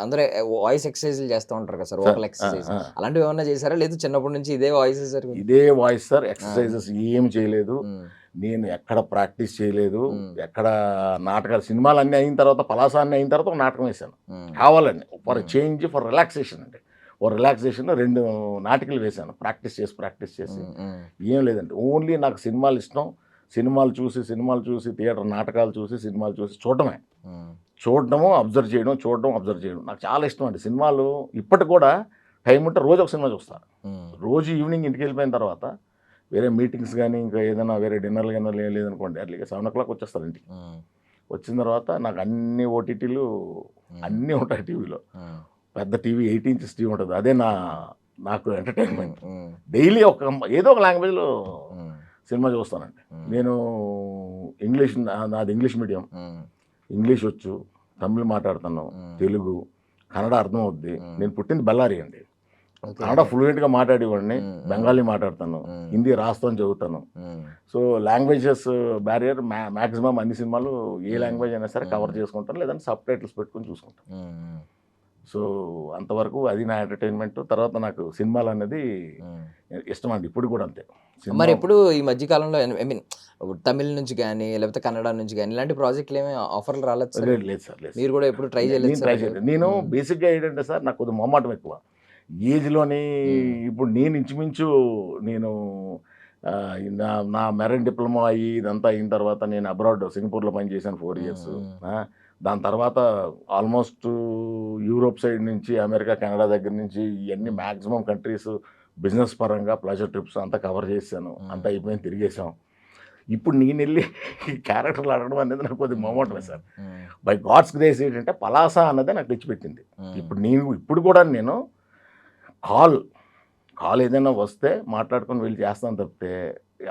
అందరూ వాయిస్ ఎక్సర్సైజ్లు చేస్తూ ఉంటారు కదా సార్, వోకల్ ఎక్సర్సైజ్ అలాంటివి ఏమన్నా చేశారా, లేదు చిన్నప్పటి నుంచి ఇదే వాయిస్ సార్? ఇదే వాయిస్ సార్, ఎక్సర్సైజెస్ ఏం చేయలేదు, నేను ఎక్కడ ప్రాక్టీస్ చేయలేదు, ఎక్కడ నాటకాలు, సినిమాలు అన్నీ అయిన తర్వాత, పలాస అన్నీ అయిన తర్వాత ఒక నాటకం వేశాను కావాలండి, ఫర్ చేంజ్, ఫర్ రిలాక్సేషన్ అండి. ఓ రిలాక్సేషన్ 2 నాటకాలు వేశాను, ప్రాక్టీస్ చేసి ఏం లేదండి. ఓన్లీ నాకు సినిమాలు ఇష్టం, సినిమాలు చూసి థియేటర్ నాటకాలు చూసి సినిమాలు చూసి చూడడము అబ్జర్వ్ చేయడం నాకు చాలా ఇష్టం అండి. సినిమాలు ఇప్పటికి కూడా టైం ఉంటే రోజు ఒక సినిమా చూస్తాను. రోజు ఈవినింగ్ ఇంటికి వెళ్ళిపోయిన తర్వాత వేరే మీటింగ్స్ కానీ ఇంకా ఏదైనా వేరే డిన్నర్లు కానీ లేదనుకోండి, అట్లా 7 o'clock వచ్చేస్తారు ఇంటికి. వచ్చిన తర్వాత నాకు అన్ని ఓటీటీలు అన్నీ ఉంటాయి టీవీలో. పెద్ద టీవీ 8 inches టీవీ ఉంటుంది, అదే నాకు ఎంటర్టైన్మెంట్. డైలీ ఏదో ఒక లాంగ్వేజ్లో సినిమా చూస్తానండి. నేను నాది ఇంగ్లీష్ మీడియం, ఇంగ్లీష్ వచ్చు, తమిళ్ మాట్లాడుతాను, తెలుగు, కన్నడ అర్థం అవుద్ది. నేను పుట్టింది బళ్ళారి అండి, కన్నడ ఫ్లూయెంట్గా మాట్లాడేవాడిని, బెంగాలీ మాట్లాడతాను, హిందీ రాస్తాను, చదువుతాను. సో లాంగ్వేజెస్ బ్యారియర్ మ్యాక్సిమం అన్ని సినిమాలు ఏ లాంగ్వేజ్ అయినా సరే కవర్ చేసుకుంటాను, లేదంటే సబ్ టైటిల్స్ పెట్టుకొని చూసుకుంటాను. సో అంతవరకు అది నా ఎంటర్టైన్మెంట్. తర్వాత నాకు సినిమాలు అనేది ఇష్టం అండి, ఇప్పుడు కూడా అంతే. మరి ఎప్పుడు ఈ మధ్యకాలంలో ఐ మీన్ తమిళ నుంచి కానీ లేకపోతే కన్నడ నుంచి కానీ ఇలాంటి ప్రాజెక్టులు ఏమి ఆఫర్లు రాలేదు సార్? లేదు సార్, లేదు. మీరు కూడా ఎప్పుడు ట్రై చేయలేదు? నేను బేసిక్గా ఏంటంటే సార్, నాకు కొద్దిగా మొహమాటం ఎక్కువ ఏజ్లోని. ఇప్పుడు నేను ఇంచుమించు నా మెరైన్ డిప్లొమా అయ్యి ఇదంతా అయిన తర్వాత నేను అబ్రాడ్ సింగపూర్లో పనిచేశాను 4 years. దాని తర్వాత ఆల్మోస్ట్ యూరోప్ సైడ్ నుంచి అమెరికా, కెనడా దగ్గర నుంచి ఇవన్నీ మ్యాక్సిమం కంట్రీస్ బిజినెస్ పరంగా ప్లెజర్ ట్రిప్స్ అంతా కవర్ చేశాను, అంతా అయిపోయింది, తిరిగేసాం. ఇప్పుడు నేను వెళ్ళి ఈ క్యారెక్టర్లు అడగడం అనేది నాకు కొద్దిగా మొహమాటమే సార్. బై గాడ్స్ గ్రేస్ ఏంటంటే పలాస అన్నదే నాకు తెచ్చిపెట్టింది. ఇప్పుడు కూడా నేను కాల్ ఏదైనా వస్తే మాట్లాడుకొని వెళ్ళి చేస్తాను తప్పితే,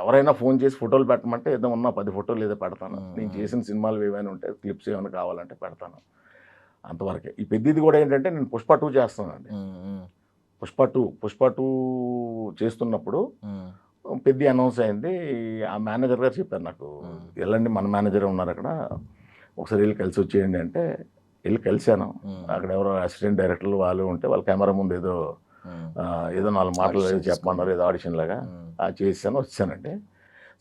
ఎవరైనా ఫోన్ చేసి ఫోటోలు పెట్టమంటే ఏదో ఉన్న 10 photos ఏదో పెడతాను. నేను చేసిన సినిమాలు ఏమైనా ఉంటే క్లిప్స్ ఏమైనా కావాలంటే పెడతాను, అంతవరకే. ఈ పెద్దది కూడా ఏంటంటే నేను పుష్ప 2 చేస్తానండి. పుష్ప 2 చేస్తున్నప్పుడు పెద్ద అనౌన్స్ అయింది. ఆ మేనేజర్ గారు చెప్పారు నాకు, వెళ్ళండి మన మేనేజర్ ఉన్నారు అక్కడ, ఒకసారి వెళ్ళి కలిసి వచ్చేయండి అంటే వెళ్ళి కలిశాను. అక్కడ ఎవరో అసిస్టెంట్ డైరెక్టర్లు వాళ్ళు ఉంటే వాళ్ళ కెమెరా ముందు ఏదో 4 మాటలు చెప్పమన్నారు, ఏదో ఆడిషన్ లాగా చేశాను, వచ్చానండి.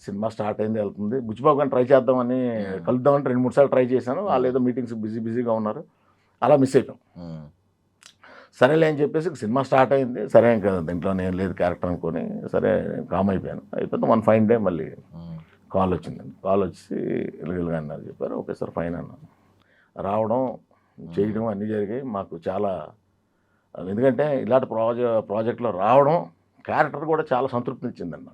సినిమా స్టార్ట్ అయింది, వెళ్తుంది. బుచ్చిబాబు గారిని ట్రై చేద్దామని కలుద్దామని 2-3 సార్లు ట్రై చేశాను. వాళ్ళు ఏదో మీటింగ్స్ బిజీగా ఉన్నారు, అలా మిస్ అయిపోయాం. సరేలే అని చెప్పేసి సినిమా స్టార్ట్ అయింది. సరే ఇంకా దీంట్లో నేను లేదు క్యారెక్టర్ అనుకొని సరే కామ్ అయిపోయాను. అయిపోతే వన్ ఫైన్ డే మళ్ళీ కాల్ వచ్చిందండి. కాల్ వచ్చి ఇలాగ అన్నారు, చెప్పారు. ఓకే సార్ ఫైన్ అన్నాను. రావడం చేయడం అన్నీ జరిగాయి. మాకు చాలా ఎందుకంటే ఇలాంటి ప్రాజెక్ట్లో రావడం క్యారెక్టర్ కూడా చాలా సంతృప్తిని ఇచ్చిందన్న.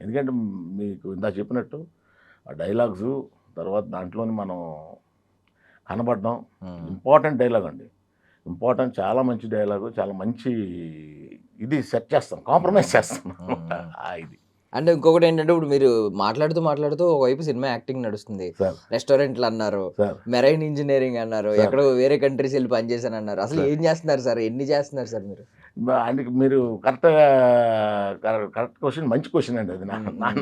ఎందుకంటే మీకు ఇందా చెప్పినట్టు ఆ డైలాగ్స్ తర్వాత దాంట్లోని మనం కనబడడం ఇంపార్టెంట్ డైలాగ్ అండి. ఇంపార్టెంట్, చాలా మంచి డైలాగు, చాలా మంచి ఇది సెట్ చేస్తాం, కాంప్రమైజ్ చేస్తాం ఇది. అంటే ఇంకొకటి ఏంటంటే ఇప్పుడు మీరు మాట్లాడుతూ ఒకవైపు సినిమా యాక్టింగ్ నడుస్తుంది, సార్ రెస్టారెంట్లు అన్నారు, సార్ మెరైన్ ఇంజనీరింగ్ అన్నారు, ఎక్కడో వేరే కంట్రీస్ వెళ్ళి పనిచేశాను అన్నారు. అసలు ఏం చేస్తున్నారు సార్, ఎన్ని చేస్తున్నారు సార్ మీరు? ఆయనకి మీరు కరెక్ట్ క్వశ్చన్, మంచి క్వశ్చన్ అండి అది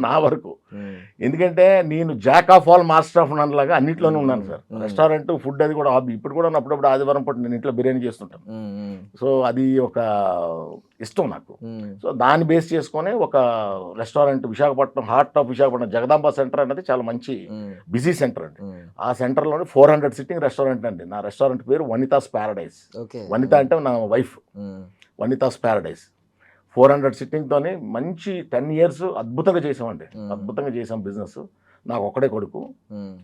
నా వరకు. ఎందుకంటే నేను jack of all master of none లాగా అన్నింటిలోనే ఉన్నాను సార్. రెస్టారెంట్, ఫుడ్ అది కూడా హాబీ. ఇప్పుడు కూడా అప్పుడప్పుడు ఆదివారం పూట నేను ఇంట్లో బిర్యానీ చేస్తుంటాను. సో అది ఒక ఇష్టం నాకు. సో దాన్ని బేస్ చేసుకొని ఒక restaurant Visakhapatnam, heart of Visakhapatnam Jagadamba centre అనేది చాలా మంచి బిజీ సెంటర్ అండి. ఆ సెంటర్లోనే 400 సిట్టింగ్ రెస్టారెంట్ అండి. నా రెస్టారెంట్ పేరు వనితాస్ ప్యారడైస్. వనిత అంటే నా వైఫ్, వనితాస్ ప్యారడైస్. 400 సిట్టింగ్తోని మంచి 10 years అద్భుతంగా చేసామండి. అద్భుతంగా చేసాం బిజినెస్. నాకు ఒక్కడే కొడుకు.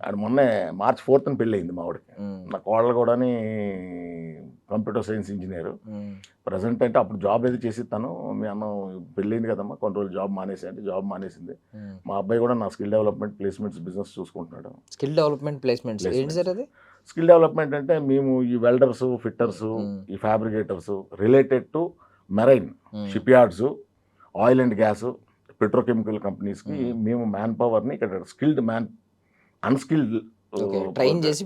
అండ్ మొన్నే March 4th పెళ్ళి అయింది మా వాడికి. నా కోడలు కూడా కంప్యూటర్ సైన్స్ ఇంజనీరు. ప్రజెంట్ అంటే అప్పుడు జాబ్ ఏది చేసిస్తాను, మీ అన్న పెళ్ళింది కదమ్మా, కొన్ని రోజులు జాబ్ మానేసి అంటే జాబ్ మానేసింది. మా అబ్బాయి కూడా నా స్కిల్ డెవలప్మెంట్ ప్లేస్మెంట్స్ బిజినెస్ చూసుకుంటున్నాడు. స్కిల్ డెవలప్మెంట్ ప్లేస్మెంట్స్ ఏంటి సార్ అది? స్కిల్ డెవలప్మెంట్ అంటే మేము ఈ వెల్డర్స్, ఫిట్టర్స్, ఈ fabricators related to marine, shipyards, oil and gas, petrochemical కంపెనీస్కి మేము మ్యాన్ పవర్ని ఇక్కడ స్కిల్డ్ అన్స్కిల్డ్ ట్రైన్ చేసి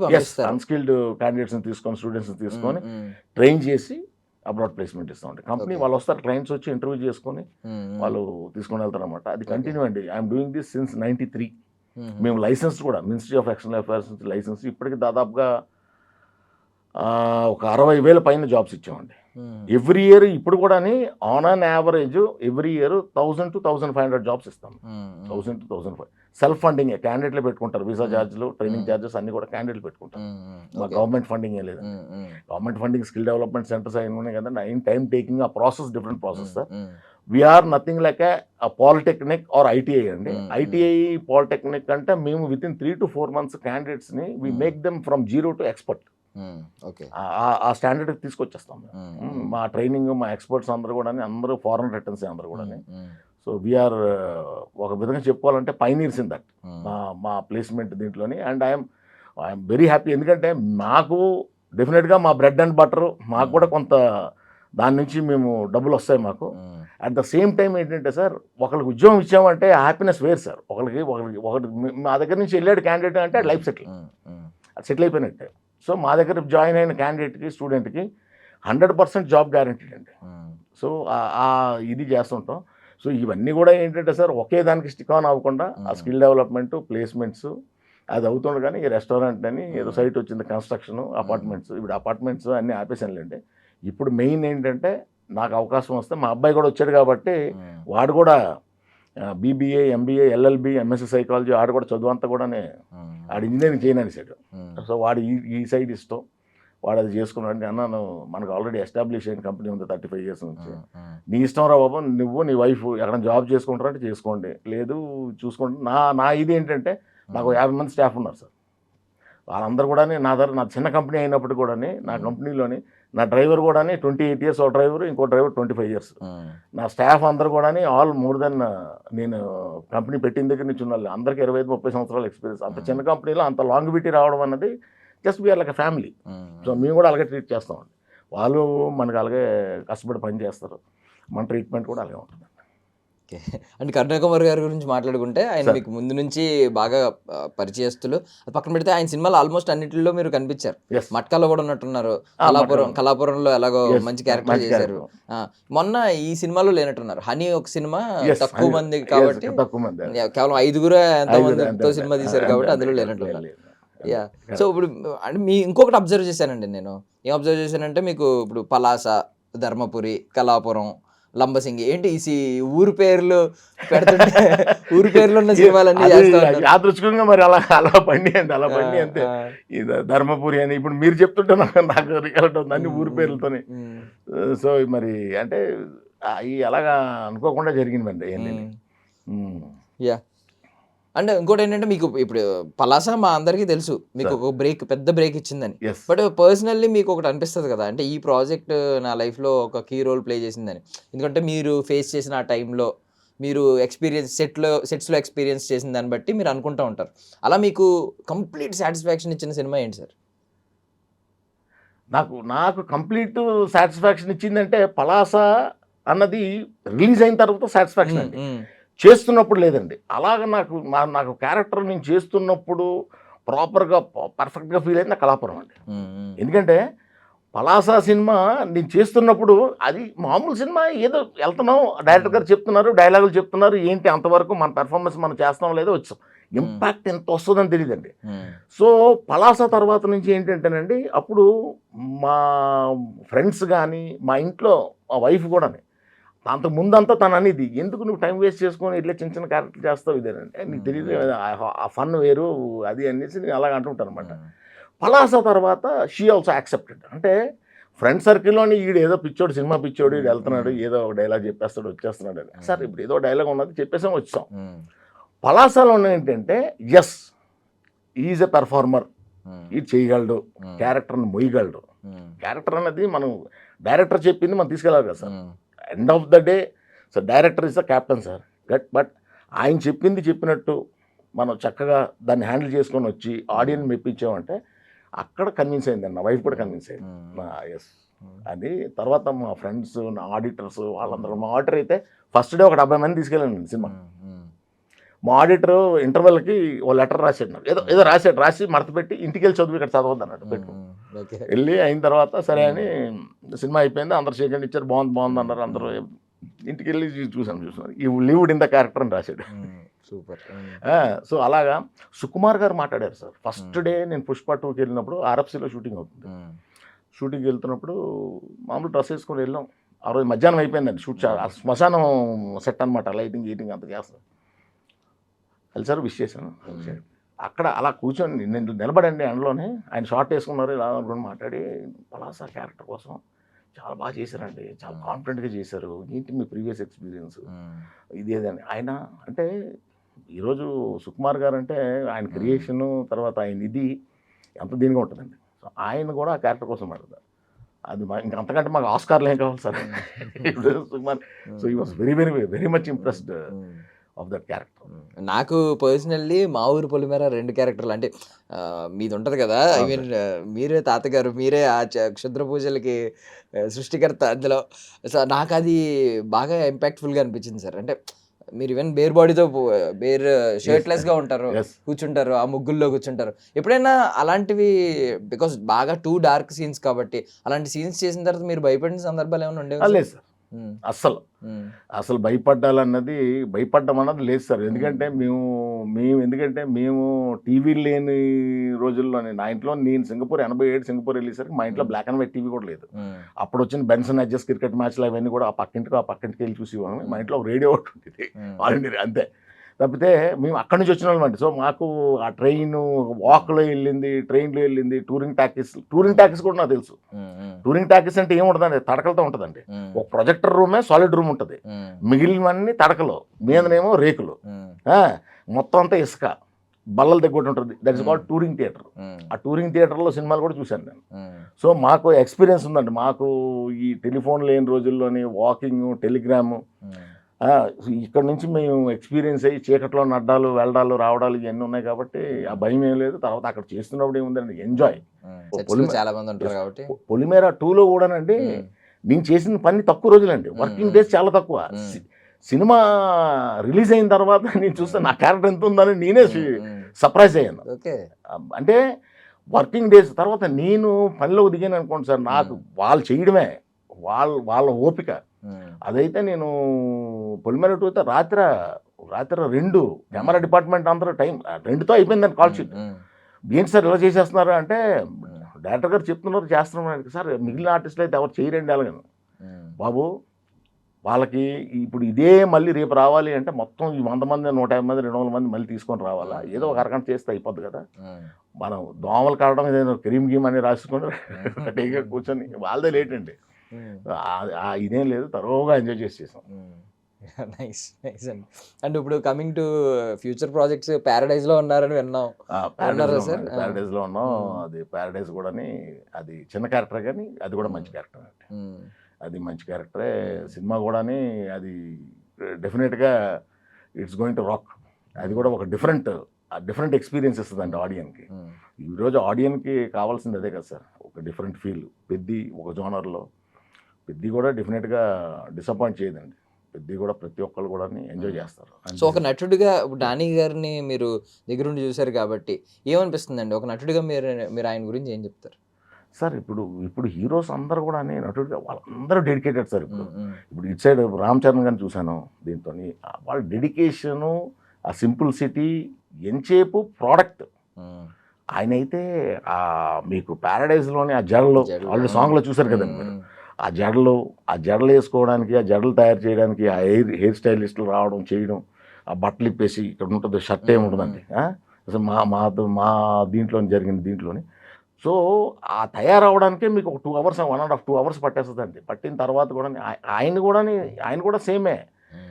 అన్స్కిల్డ్ క్యాండిడేట్స్ని తీసుకొని, స్టూడెంట్స్ని తీసుకొని ట్రైన్ చేసి అబ్రాడ్ ప్లేస్మెంట్ ఇస్తామండి. కంపెనీ వాళ్ళు వస్తారు, క్లయింట్స్ వచ్చి ఇంటర్వ్యూ చేసుకొని వాళ్ళు తీసుకొని వెళ్తారు అనమాట. అది కంటిన్యూ అండి. I'm doing this since 93. మేము లైసెన్స్ కూడా మినిస్ట్రీ ఆఫ్ ఎక్స్టర్నల్ అఫైర్స్ నుంచి లైసెన్స్, ఇప్పటికి దాదాపుగా ఒక 60,000 పైన జాబ్స్ ఇచ్చామండి. ఎవ్రీ ఇయర్ ఇప్పుడు కూడా on an average every year 1000 to 1500 jobs ఇస్తాం. 1000 to 1500 సెల్ఫ్ ఫండింగ్, క్యాండిడేట్లు పెట్టుకుంటారు. వీసా ఛార్జీలు, ట్రైనింగ్ ఛార్జెస్ అన్ని కూడా క్యాండిడేట్లు పెట్టుకుంటారు. మా గవర్నమెంట్ ఫండింగ్ ఏ లేదు. Government funding skill development centres అయిన ఉన్నాయి కదండి. అయిన టైం టేకింగ్ ఆ process different process sir. We are nothing like a polytechnic or ITI అండి. ఐటీఐ పాలిటెక్నిక్ అంటే మేము విత్ ఇన్ 3 to 4 months క్యాండిడేట్స్ని we make them from zero to expert. ఆ స్టాండర్డ్కి తీసుకొచ్చేస్తాం. మా ట్రైనింగ్, మా ఎక్స్పర్ట్స్ అందరూ కూడా అందరూ ఫారెన్ రిటర్న్స్ అందరూ కూడా. సో వీఆర్ ఒక విధంగా చెప్పుకోవాలంటే పైనీర్స్ ఇన్ దట్ మా ప్లేస్మెంట్ దీంట్లోని. And I'm very happy. ఎందుకంటే మాకు డెఫినెట్గా మా బ్రెడ్ అండ్ బటర్ మాకు కూడా కొంత దాని నుంచి మేము డబ్బులు వస్తాయి మాకు. అట్ ద సేమ్ టైం ఏంటంటే సార్, ఒకరికి ఉద్యోగం ఇచ్చామంటే హ్యాపీనెస్ వేరు సార్. ఒకటి మా దగ్గర నుంచి వెళ్ళాడు క్యాండిడేట్ అంటే లైఫ్ సెటిల్ అయిపోయినట్టే. సో మా దగ్గర జాయిన్ అయిన క్యాండిడేట్కి, స్టూడెంట్కి 100% జాబ్ గ్యారంటీడ్ అండి. సో ఇది చేస్తుంటాం. సో ఇవన్నీ కూడా ఏంటంటే సార్, ఒకే దానికి స్టిక్ ఆన్ అవ్వకుండా ఆ స్కిల్ డెవలప్మెంట్, ప్లేస్మెంట్స్ అది అవుతుండే. కానీ ఈ రెస్టారెంట్ అని ఏదో సైట్ వచ్చింది, కన్స్ట్రక్షన్, అపార్ట్మెంట్స్. ఇప్పుడు అపార్ట్మెంట్స్ అన్నీ ఆపేసానులేండి. ఇప్పుడు మెయిన్ ఏంటంటే నాకు అవకాశం వస్తే, మా అబ్బాయి కూడా వచ్చాడు కాబట్టి వాడు కూడా BBA, MBA, LLB, MSc psychology, ఆడు కూడా చదువు అంతా కూడా ఆడు ఇంజనీరింగ్ చేయననిసాడు. సో వాడు ఈ సైడ్ ఇష్టం, వాడు అది చేసుకున్నాడు. అన్నాను, మనకు ఆల్రెడీ ఎస్టాబ్లిష్ అయిన కంపెనీ ఉంది 35 years నుంచి. నీ ఇష్టం రా బాబు, నువ్వు నీ వైఫ్ ఎక్కడ జాబ్ చేసుకుంటారంటే చేసుకోండి, లేదు చూసుకోండి. నా ఇది ఏంటంటే నాకు 50 మంది స్టాఫ్ ఉన్నారు సార్. వాళ్ళందరూ కూడా నా చిన్న కంపెనీ అయినప్పుడు కూడా నా కంపెనీలోని నా డ్రైవర్ కూడా 28 years ఒక డ్రైవర్, ఇంకో డ్రైవర్ 25 years. నా స్టాఫ్ అందరూ కూడా ఆల్ మోర్ దెన్, నేను కంపెనీ పెట్టిన దగ్గర నుంచి ఉన్న అందరికీ 25-30 సంవత్సరాల ఎక్స్పీరియన్స్. అంత చిన్న కంపెనీలో అంత లాంగివిటీ రావడం అన్నది just we're like a family. So మేము కూడా అలాగే ట్రీట్ చేస్తామండి. వాళ్ళు మనకు అలాగే కష్టపడి పని చేస్తారు. మన ట్రీట్మెంట్ కూడా అలాగే ఉంటుంది. ఓకే. అంటే కరుణాకుమార్ గారి గురించి మాట్లాడుకుంటే, ఆయన మీకు ముందు నుంచి బాగా పరిచయస్తులు. అది పక్కన పెడితే ఆయన సినిమాలు ఆల్మోస్ట్ అన్నింటిలో మీరు కనిపించారు. మట్కాలో కూడా ఉన్నట్టున్నారు, కళాపురంలో ఎలాగో మంచి క్యారెక్టర్ చేశారు. మొన్న ఈ సినిమాలో లేనట్టున్నారు. హనీ ఒక సినిమా తక్కువ మంది కాబట్టి, కేవలం 5 ఎంతమందితో సినిమా తీశారు కాబట్టి అందులో లేనట్టున్నారు. యా. సో ఇప్పుడు అంటే ఇంకొకటి అబ్జర్వ్ చేశానండి నేను. ఏం అబ్జర్వ్ చేశానంటే, మీకు ఇప్పుడు పలాస, ధర్మపురి, కళాపురం, లంబసింగి ఏంటి ఊరు పేర్లు పెడుతుంటే ఊరు పేర్లు ఉన్న సినిమాలన్నీ అది చేస్తా ఉంటారు. యాదృచ్ఛికంగా మరి అలా అలా పండి అండి, అలా పండి అంతే. ఆ, ఇది ధర్మపురి అని ఇప్పుడు మీరు చెప్తుంటే నాకు రికలెక్ట్ అవుతుంది అన్ని ఊరి పేర్లతోని. ఉమ్, సో మరి అంటే ఈ అలాగా అనుకోకుండా జరిగిందండి అవన్నీ. యా. అంటే ఇంకోటి ఏంటంటే మీకు ఇప్పుడు పలాస మా అందరికీ తెలుసు మీకు ఒక పెద్ద బ్రేక్ ఇచ్చిందని. ఎస్ బట్ పర్సనల్లీ మీకు ఒకటి అనిపిస్తుంది కదా, అంటే ఈ ప్రాజెక్ట్ నా లైఫ్లో ఒక కీ రోల్ ప్లే చేసిందని. ఎందుకంటే మీరు ఫేస్ చేసిన ఆ టైంలో మీరు ఎక్స్పీరియన్స్ సెట్స్లో ఎక్స్పీరియన్స్ చేసిన దాన్ని బట్టి మీరు అనుకుంటూ ఉంటారు. అలా మీకు కంప్లీట్ సాటిస్ఫాక్షన్ ఇచ్చిన సినిమా ఏంటి సార్? నాకు కంప్లీట్ సాటిస్ఫాక్షన్ ఇచ్చిందంటే పలాస అన్నది రిలీజ్ అయిన తర్వాత సాటిస్ఫాక్షన్ అండి, చేస్తున్నప్పుడు లేదండి. అలాగ నాకు క్యారెక్టర్ నేను చేస్తున్నప్పుడు ప్రాపర్గా పర్ఫెక్ట్గా ఫీల్ అయింది నా కళాపురం అండి. ఎందుకంటే పలాస సినిమా నేను చేస్తున్నప్పుడు అది మామూలు సినిమా, ఏదో వెళ్తున్నాం, డైరెక్టర్ గారు చెప్తున్నారు, డైలాగులు చెప్తున్నారు, ఏంటి అంతవరకు మన పెర్ఫార్మెన్స్ మనం చేస్తాం లేదో వచ్చాం, ఇంపాక్ట్ ఎంత వస్తుందని తెలియదండి. సో పలాస తర్వాత నుంచి ఏంటంటేనండి, అప్పుడు మా ఫ్రెండ్స్ కానీ మా ఇంట్లో మా వైఫ్ కూడా అంతకు ముందంతా తను అనేది, ఎందుకు నువ్వు టైం వేస్ట్ చేసుకొని ఇట్లా చిన్న చిన్న క్యారెక్టర్ చేస్తావు ఇదేనంటే, నీకు తెలియదు ఆ ఫన్ వేరు అది అనేసి నేను అలాగ అంటుంటాను అనమాట. పలాస తర్వాత షీ ఆల్సో యాక్సెప్టెడ్. అంటే ఫ్రెండ్ సర్కిల్లోని ఈడు ఏదో పిచ్చోడు, సినిమా పిచ్చోడు, ఈడు వెళ్తున్నాడు, ఏదో ఒక డైలాగ్ చెప్పేస్తాడు వచ్చేస్తున్నాడు అని. సార్ ఇప్పుడు ఏదో డైలాగ్ ఉన్నది చెప్పేసాం వచ్చాం. పలాసలో ఏంటంటే ఎస్ ఈజ్ ఎ పెర్ఫార్మర్, ఇది చేయగలడు, క్యారెక్టర్ని మొయ్యగలడు. క్యారెక్టర్ అనేది మనం డైరెక్టర్ చెప్పింది మనం తీసుకెళ్ళాలి కదా sir. End of the day sir director is the captain sir. But ఆయన చెప్పింది చెప్పినట్టు మనం చక్కగా దాన్ని హ్యాండిల్ చేసుకొని వచ్చి ఆడియన్స్ మెప్పించామంటే అక్కడ కన్విన్స్ అయిందండి, నా వైఫ్ కూడా కన్విన్స్ అయింది. ఎస్ అది తర్వాత మా ఫ్రెండ్స్, నా ఆడిటర్స్ వాళ్ళందరూ, మా ఆడిటర్ అయితే ఫస్ట్ డే ఒక 70 మంది తీసుకెళ్ళాను సినిమా. మా ఆడిటర్ ఇంటర్వెల్కి ఓ లెటర్ రాసాడు నాకు, ఏదో రాసి మడత పెట్టి ఇంటికి వెళ్ళి చదువు, ఇక్కడ చదవద్దు అన్నట్టు పెట్టు. వెళ్ళి అయిన తర్వాత సరే అని సినిమా అయిపోయింది, అందరు సెకండ్ ఇచ్చారు, బాగుంది అన్నారు అందరూ. ఇంటికి వెళ్ళి చూసాను ఈ లివ్డ్ ఇన్ ద క్యారెక్టర్ అని రాశాడు. సూపర్. సో అలాగా సుకుమార్ గారు మాట్లాడారు సార్. ఫస్ట్ డే నేను పుష్ప 2కి వెళ్ళినప్పుడు ఆర్ఎఫ్సీలో షూటింగ్ అవుతుంది. షూటింగ్కి వెళ్తున్నప్పుడు మామూలు డ్రెస్ వేసుకొని వెళ్ళాం. ఆ రోజు మధ్యాహ్నం అయిపోయిందండి షూట్, శ్మశానం సెట్ అనమాట, లైటింగ్ గీటింగ్ అంత చేస్తాను. కలిసారు, విష్ చేశాను. అక్కడ అలా కూర్చొని నేను నిలబడండి ఎండలోనే, ఆయన షార్ట్ వేసుకున్నారు, ఇలా అనుకుని మాట్లాడి పలాస క్యారెక్టర్ కోసం చాలా బాగా చేశారండి, చాలా కాన్ఫిడెంట్గా చేశారు, ఏంటి మీ ప్రీవియస్ ఎక్స్పీరియన్స్ ఇది ఏదని. ఆయన అంటే ఈరోజు సుకుమార్ గారు అంటే ఆయన క్రియేషను తర్వాత ఆయన ఇది ఎంత దీనిగా ఉంటుందండి. సో ఆయన కూడా ఆ క్యారెక్టర్ కోసం మాట్లాడారు. అది ఇంకా అంతకంటే మాకు ఆస్కార్లు ఏం కావాలి సార్ సుకుమార్. సో ఈ was very very very much impressed of that character. నాకు పర్సనల్లీ మా ఊరు పొలిమేర 2 క్యారెక్టర్లు అంటే మీది ఉంటుంది కదా, ఐ మీన్ మీరే తాతగారు, మీరే ఆ క్షుద్ర పూజలకి సృష్టికర్త అందులో. సో నాకు అది బాగా ఇంపాక్ట్ఫుల్గా అనిపించింది సార్. అంటే మీరు ఈవెన్ బేర్ బాడీతో షర్ట్లెస్గా ఉంటారు, కూర్చుంటారు, ఆ ముగ్గుల్లో కూర్చుంటారు. ఎప్పుడైనా అలాంటివి, బికాస్ బాగా 2 డార్క్ సీన్స్ కాబట్టి అలాంటి సీన్స్ చేసిన తర్వాత మీరు భయపడిన సందర్భాలు ఏమైనా ఉండేవి? లేదు సార్, అసలు భయపడ్డం అన్నది లేదు సార్. ఎందుకంటే మేము టీవీ లేని రోజుల్లోనే, నా ఇంట్లో నేను సింగపూర్ 87 సింగపూర్ వెళ్ళేసరికి మా ఇంట్లో బ్లాక్ అండ్ వైట్ టీవీ కూడా లేదు. అప్పుడు వచ్చిన బెన్సన్ అడ్జస్ట్ క్రికెట్ మ్యాచ్లు అవన్నీ కూడా ఆ పక్కింటికి వెళ్ళి చూసేవాళ్ళం. మా ఇంట్లో రేడియో ఒకటి ఉంటుంది, ఆల్ ఇండియా అంతే. తప్పితే మేము అక్కడి నుంచి వచ్చిన వాళ్ళమండి. సో మాకు ఆ ట్రైన్ వాక్లో వెళ్ళింది, ట్రైన్లో వెళ్ళింది, టూరింగ్ టాకీస్ కూడా నాకు తెలుసు. టూరింగ్ టాకీస్ అంటే ఏముంటుందండి, తడకలతో ఉంటుందండి. ఒక ప్రొజెక్టర్ రూమే సాలిడ్ రూమ్ ఉంటుంది, మిగిలినవన్నీ తడకలు, మీదనేమో రేకులు, మొత్తం అంతా ఇసుక, బల్లల దగ్గర ఉంటుంది. That is called touring theatre. ఆ టూరింగ్ థియేటర్లో సినిమాలు కూడా చూశాను నేను. సో మాకు ఎక్స్పీరియన్స్ ఉందండి. మాకు ఈ టెలిఫోన్ లేని రోజుల్లోని వాకింగ్, టెలిగ్రాము, ఇక్కడ నుంచి మేము ఎక్స్పీరియన్స్ అయ్యి చీకట్లో నడ్డాలు, వెళ్ళడాలు, రావడాలు ఇవన్నీ ఉన్నాయి కాబట్టి ఆ భయం ఏం లేదు. తర్వాత అక్కడ చేస్తున్నప్పుడు ఏముందండి, ఎంజాయ్. చాలా మంది ఉంటారు కాబట్టి పొలిమేర 2లో కూడానండి నేను చేసిన పని తక్కువ రోజులండి, వర్కింగ్ డేస్ చాలా తక్కువ. సినిమా రిలీజ్ అయిన తర్వాత నేను చూస్తే నా క్యారెక్టర్ ఎంత ఉందని నేనే సర్ప్రైజ్ అయ్యాను. అంటే వర్కింగ్ డేస్ తర్వాత నేను పనిలోకి దిగాను అనుకోండి సార్, నాకు వాళ్ళు చేయడమే వాళ్ళ ఓపిక. అదైతే నేను పొలిమేర 2 అయితే రాత్రి 2 కెమెరా డిపార్ట్మెంట్ అందరూ టైం 2తో అయిపోయిందని కాల్ షీట్. ఏంటి సార్ ఇలా చేసేస్తున్నారు అంటే, డైరెక్టర్ గారు చెప్తున్నారు చేస్తున్నాం సార్, మిగిలిన ఆర్టిస్టులు అయితే ఎవరు చేయరండి అలాగని. బాబు వాళ్ళకి ఇప్పుడు ఇదే మళ్ళీ రేపు రావాలి అంటే మొత్తం ఈ 100 మంది 150 మంది 200 మంది మళ్ళీ తీసుకొని రావాలా, ఏదో ఒక అరగంట చేస్తే అయిపోద్ది కదా. మనం దోమలు కావడం ఏదైనా క్రీమ్ గీమ్ అని రాసుకొని రెడీగా కూర్చొని వాళ్ళదే లేట్ అండి. ఇదేం లేదు, తరోగా ఎంజాయ్ చేసాం. నైస్ నైస్ అండి. అండ్ ఇప్పుడు కమింగ్ టు ఫ్యూచర్ ప్రాజెక్ట్స్ ప్యారడైజ్లో ఉన్నారని విన్నాం. ప్యారడైజ్లో ఉన్నాం. అది ప్యారడైజ్ కూడా అది చిన్న క్యారెక్టర్ కానీ అది కూడా మంచి క్యారెక్టర్ అండి. అది మంచి క్యారెక్టరే. సినిమా కూడా అది డెఫినెట్గా ఇట్స్ గోయింగ్ టు రాక్. అది కూడా ఒక డిఫరెంట్ ఎక్స్పీరియన్స్ ఇస్తుందండి ఆడియన్కి. ఈరోజు ఆడియన్కి కావాల్సింది అదే కదా సార్, ఒక డిఫరెంట్ ఫీల్. పెద్ది ఒక జోనర్లో, పెద్ది కూడా డెఫినెట్గా డిసప్పాయింట్ చేయదండి. పెద్ది కూడా ప్రతి ఒక్కళ్ళు కూడా ఎంజాయ్ చేస్తారు. సో ఒక నటుడిగా నాని గారిని మీరు దగ్గరుండి చూశారు కాబట్టి ఏమనిపిస్తుందండి? ఒక నటుడిగా మీరు ఆయన గురించి ఏం చెప్తారు సార్? ఇప్పుడు హీరోస్ అందరూ కూడా నటుడిగా వాళ్ళందరూ డెడికేటెడ్ సార్. ఇప్పుడు ఇటు సైడ్ రామ్ చరణ్ గారిని చూశాను, దీంతో వాళ్ళ డెడికేషను, ఆ సింపుల్సిటీ, ఎంతసేపు ప్రోడక్ట్. ఆయన అయితే మీకు ప్యారడైజ్లోని ఆ జడలు ఆల్రెడీ సాంగ్లో చూశారు కదండి మీరు. ఆ జడలు వేసుకోవడానికి, ఆ జడలు తయారు చేయడానికి ఆ హెయిర్ స్టైలిస్టులు రావడం చేయడం, ఆ బట్టలు ఇప్పేసి ఇక్కడ ఉంటుంది, షర్ట్ ఏముంటుందండి అసలు మా దీంట్లో జరిగింది దీంట్లోని. సో ఆ తయారవడానికే మీకు ఒక 2 hours 1.5 2 hours పట్టేస్తుందండి. పట్టిన తర్వాత కూడా ఆయన కూడా సేమే.